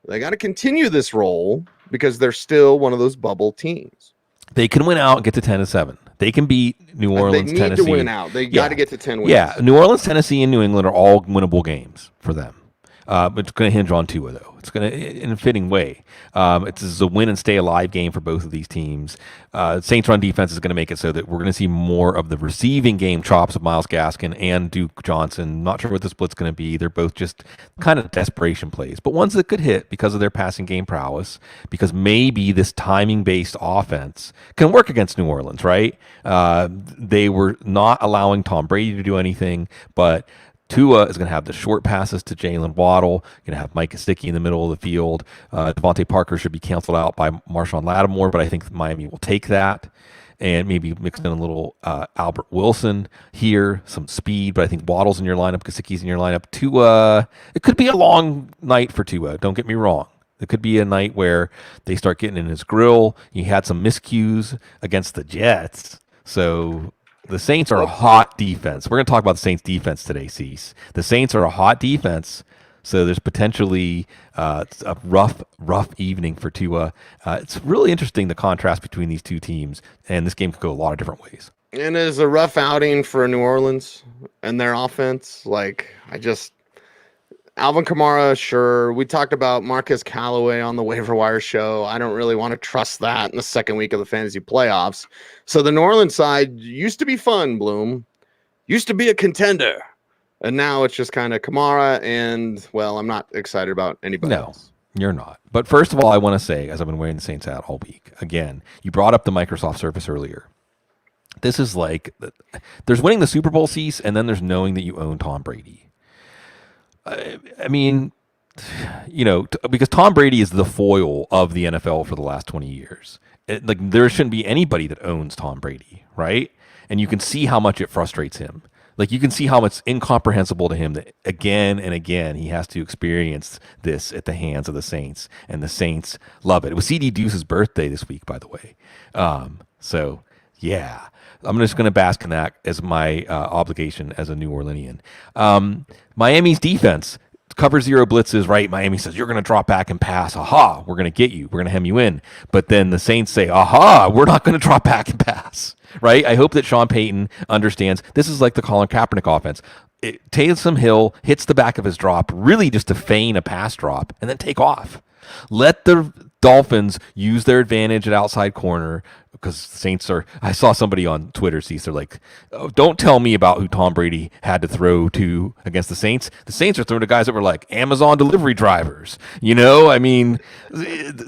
Speaker 2: They got to continue this roll because they're still one of those bubble teams.
Speaker 1: They can win out and get to 10-7. They can beat New Orleans,
Speaker 2: Tennessee. They need to win out. They got to get to 10 wins.
Speaker 1: Yeah, New Orleans, Tennessee, and New England are all winnable games for them. But it's going to hinge on Tua, though. It's going to, in a fitting way. It's a win and stay alive game for both of these teams. Saints run defense is going to make it so that we're going to see more of the receiving game chops of Myles Gaskin and Duke Johnson. Not sure what the split's going to be. They're both just kind of desperation plays, but ones that could hit because of their passing game prowess, because maybe this timing-based offense can work against New Orleans, right? They were not allowing Tom Brady to do anything, but Tua is going to have the short passes to Jalen Waddle. Going to have Mike Gesicki in the middle of the field. Devontae Parker should be canceled out by Marshawn Lattimore, but I think Miami will take that and maybe mix in a little Albert Wilson here, some speed. But I think Waddle's in your lineup, Gesicki's in your lineup. Tua, it could be a long night for Tua. Don't get me wrong. It could be a night where they start getting in his grill. He had some miscues against the Jets, so. The Saints are a hot defense. We're going to talk about the Saints defense today, Cease. The Saints are a hot defense, so there's potentially a rough evening for Tua. It's really interesting, the contrast between these two teams, and this game could go a lot of different ways.
Speaker 2: And it is a rough outing for New Orleans and their offense. Alvin Kamara, sure. We talked about Marquez Callaway on the waiver wire show. I don't really want to trust that in the second week of the fantasy playoffs. So the New Orleans side used to be fun, Bloom. Used to be a contender. And now it's just kind of Kamara and, I'm not excited about anybody else.
Speaker 1: You're not. But first of all, I want to say, as I've been wearing the Saints hat all week, again, you brought up the Microsoft Surface earlier. This is like, there's winning the Super Bowl, Cease, and then there's knowing that you own Tom Brady. I mean, because Tom Brady is the foil of the NFL for the last 20 years. There shouldn't be anybody that owns Tom Brady, right? And you can see how much it frustrates him. You can see how it's incomprehensible to him that again and again he has to experience this at the hands of the Saints, and the Saints love it. It was C.D. Deuce's birthday this week, by the way. So, yeah. I'm just going to bask in that as my obligation as a New Orleanian. Miami's defense, cover zero blitzes, right? Miami says, you're going to drop back and pass. Aha, we're going to get you. We're going to hem you in. But then the Saints say, aha, we're not going to drop back and pass, right? I hope that Sean Payton understands this is like the Colin Kaepernick offense. Taysom Hill hits the back of his drop, really just to feign a pass drop, and then take off. Let the Dolphins use their advantage at outside corner, because the Saints are. I saw somebody on Twitter, Cecil, like, oh, don't tell me about who Tom Brady had to throw to against the Saints. The Saints are throwing to guys that were like Amazon delivery drivers. I mean,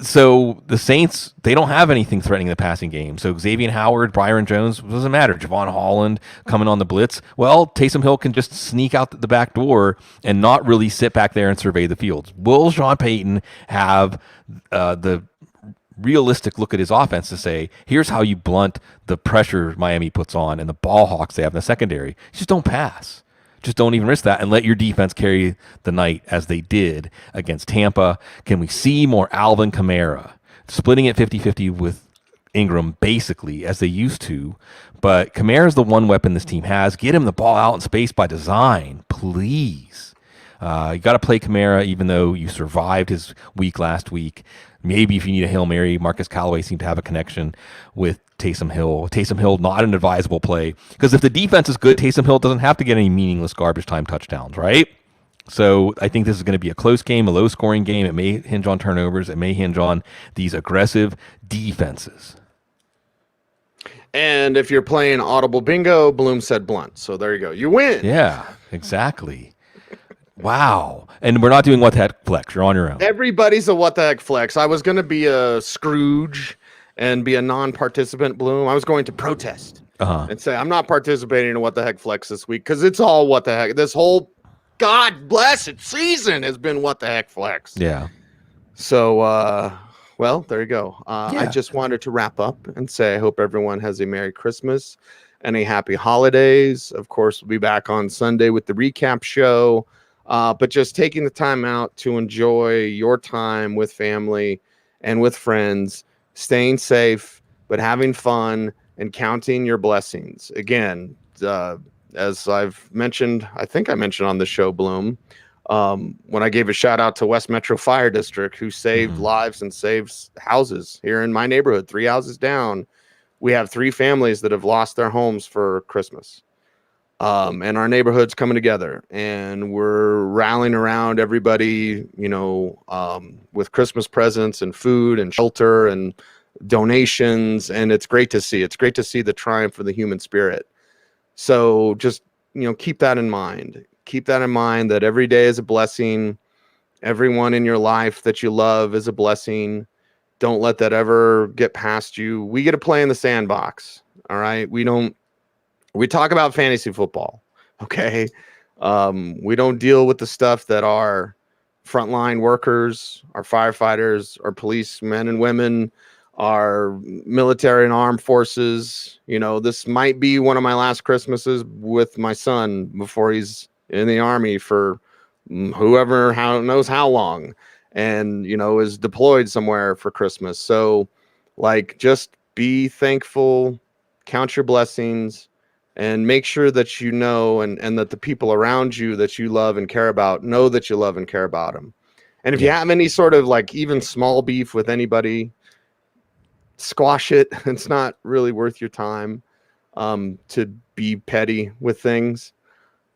Speaker 1: so the Saints, they don't have anything threatening the passing game. So Xavier Howard, Byron Jones, doesn't matter. Javon Holland coming on the blitz. Well, Taysom Hill can just sneak out the back door and not really sit back there and survey the fields. Will Sean Payton have the realistic look at his offense to say, here's how you blunt the pressure Miami puts on and the ball hawks they have in the secondary? Just don't pass. Just don't even risk that and let your defense carry the night as they did against Tampa. Can we see more Alvin Kamara splitting it 50-50 with Ingram basically as they used to? But Kamara is the one weapon this team has. Get him the ball out in space by design, please. You got to play Kamara even though you survived his week last week. Maybe if you need a Hail Mary, Marcus Callaway seemed to have a connection with Taysom Hill. Taysom Hill, not an advisable play. Because if the defense is good, Taysom Hill doesn't have to get any meaningless garbage time touchdowns, right? So I think this is going to be a close game, a low-scoring game. It may hinge on turnovers. It may hinge on these aggressive defenses.
Speaker 2: And if you're playing Audible Bingo, Bloom said blunt. So there you go. You win.
Speaker 1: Yeah, exactly. Wow. And we're not doing what the heck flex. You're on your own.
Speaker 2: Everybody's a what the heck flex. I was going to be a Scrooge and be a non-participant, Bloom. I was going to protest and say, I'm not participating in what the heck flex this week because it's all what the heck. This whole God blessed season has been what the heck flex.
Speaker 1: Yeah.
Speaker 2: So, well, there you go. I just wanted to wrap up and say I hope everyone has a Merry Christmas and a Happy Holidays. Of course, we'll be back on Sunday with the recap show. But just taking the time out to enjoy your time with family and with friends, staying safe, but having fun and counting your blessings. Again, as I've mentioned, I think I mentioned on the show, Bloom, when I gave a shout out to West Metro Fire District, who saved lives and saves houses here in my neighborhood, 3 houses down. We have 3 families that have lost their homes for Christmas. And our neighborhood's coming together and we're rallying around everybody, with Christmas presents and food and shelter and donations. And it's great to see. It's great to see the triumph of the human spirit. So just, keep that in mind. Keep that in mind that every day is a blessing. Everyone in your life that you love is a blessing. Don't let that ever get past you. We get to play in the sandbox. All right. We talk about fantasy football, okay? We don't deal with the stuff that our frontline workers, our firefighters, our policemen and women, our military and armed forces. This might be one of my last Christmases with my son before he's in the Army for whoever knows how long and, is deployed somewhere for Christmas. So, just be thankful, count your blessings, and make sure that you know and that the people around you that you love and care about know that you love and care about them. And if you have any sort of even small beef with anybody, squash it. It's not really worth your time to be petty with things.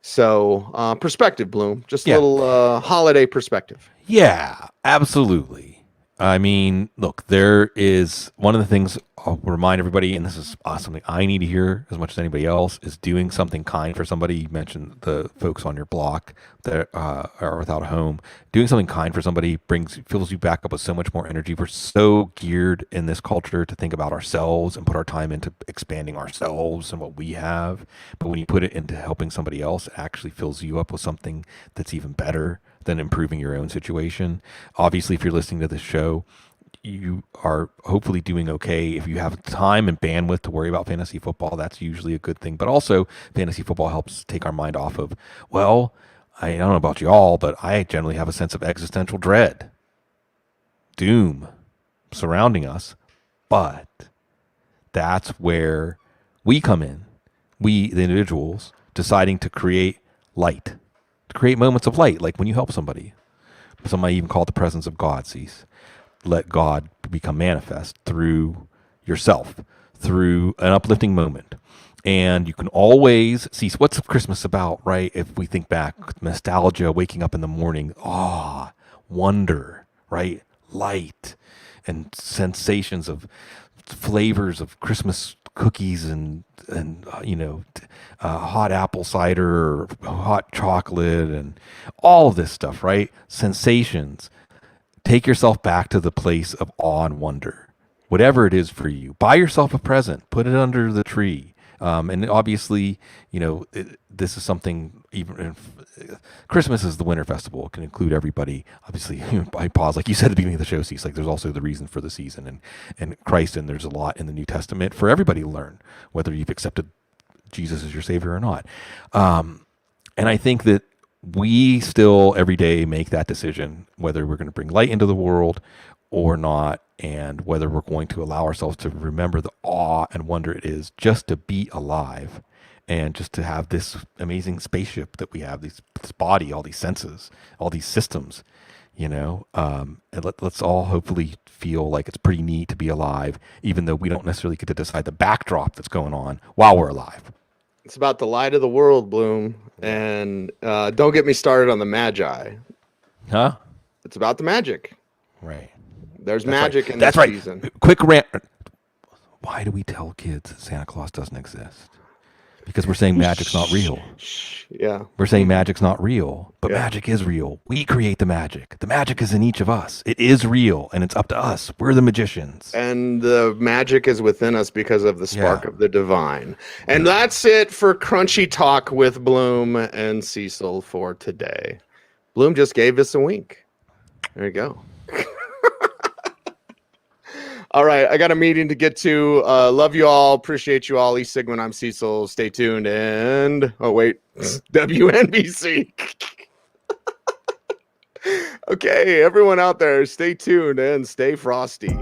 Speaker 2: So perspective, Bloom. Just a little holiday perspective.
Speaker 1: Yeah, absolutely. I mean, look, there is one of the things I'll remind everybody, and this is something I need to hear as much as anybody else, is doing something kind for somebody. You mentioned the folks on your block that are without a home. Doing something kind for somebody fills you back up with so much more energy. We're so geared in this culture to think about ourselves and put our time into expanding ourselves and what we have. But when you put it into helping somebody else, it actually fills you up with something that's even better than improving your own situation. Obviously, if you're listening to this show, you are hopefully doing okay. If you have time and bandwidth to worry about fantasy football, that's usually a good thing. But also, fantasy football helps take our mind off of, well, I don't know about y'all, but I generally have a sense of existential dread, doom surrounding us. But that's where we come in, we, the individuals, deciding to create light, to create moments of light, like when you help somebody. Some might even call it the presence of God, Cease. Let God become manifest through yourself, through an uplifting moment. And you can always see what's Christmas about, right? If we think back, nostalgia, waking up in the morning, awe, wonder, right? Light and sensations of flavors of Christmas cookies and hot apple cider or hot chocolate and all of this stuff, right? Sensations. Take yourself back to the place of awe and wonder. Whatever it is for you, buy yourself a present, put it under the tree. And obviously, this is something. Even Christmas is the winter festival; it can include everybody. Obviously, I pause, like you said at the beginning of the show. Cecil, like there's also the reason for the season and Christ, and there's a lot in the New Testament for everybody to learn, whether you've accepted Jesus as your Savior or not. And I think that we still every day make that decision whether we're going to bring light into the world or not, and whether we're going to allow ourselves to remember the awe and wonder it is just to be alive and just to have this amazing spaceship that we have, this body, all these senses, all these systems, and let's all hopefully feel like it's pretty neat to be alive, even though we don't necessarily get to decide the backdrop that's going on while we're alive.
Speaker 2: It's about the light of the world, Bloom. And don't get me started on the Magi.
Speaker 1: Huh?
Speaker 2: It's about the magic.
Speaker 1: Right.
Speaker 2: There's
Speaker 1: That's
Speaker 2: magic
Speaker 1: right.
Speaker 2: in
Speaker 1: That's
Speaker 2: this
Speaker 1: right.
Speaker 2: season.
Speaker 1: Quick rant. Why do we tell kids that Santa Claus doesn't exist? Because we're saying magic's not real.
Speaker 2: Yeah.
Speaker 1: We're saying magic's not real, but
Speaker 2: Yeah.
Speaker 1: magic is real. We create the magic. The magic is in each of us. It is real, and it's up to us. We're the magicians.
Speaker 2: And the magic is within us because of the spark of the divine. And that's it for Crunchy Talk with Bloom and Cecil for today. Bloom just gave us a wink. There you go. All right, I got a meeting to get to. Love you all. Appreciate you all. Sigmund, I'm Cecil. Stay tuned. And, WNBC. Okay, everyone out there, stay tuned and stay frosty.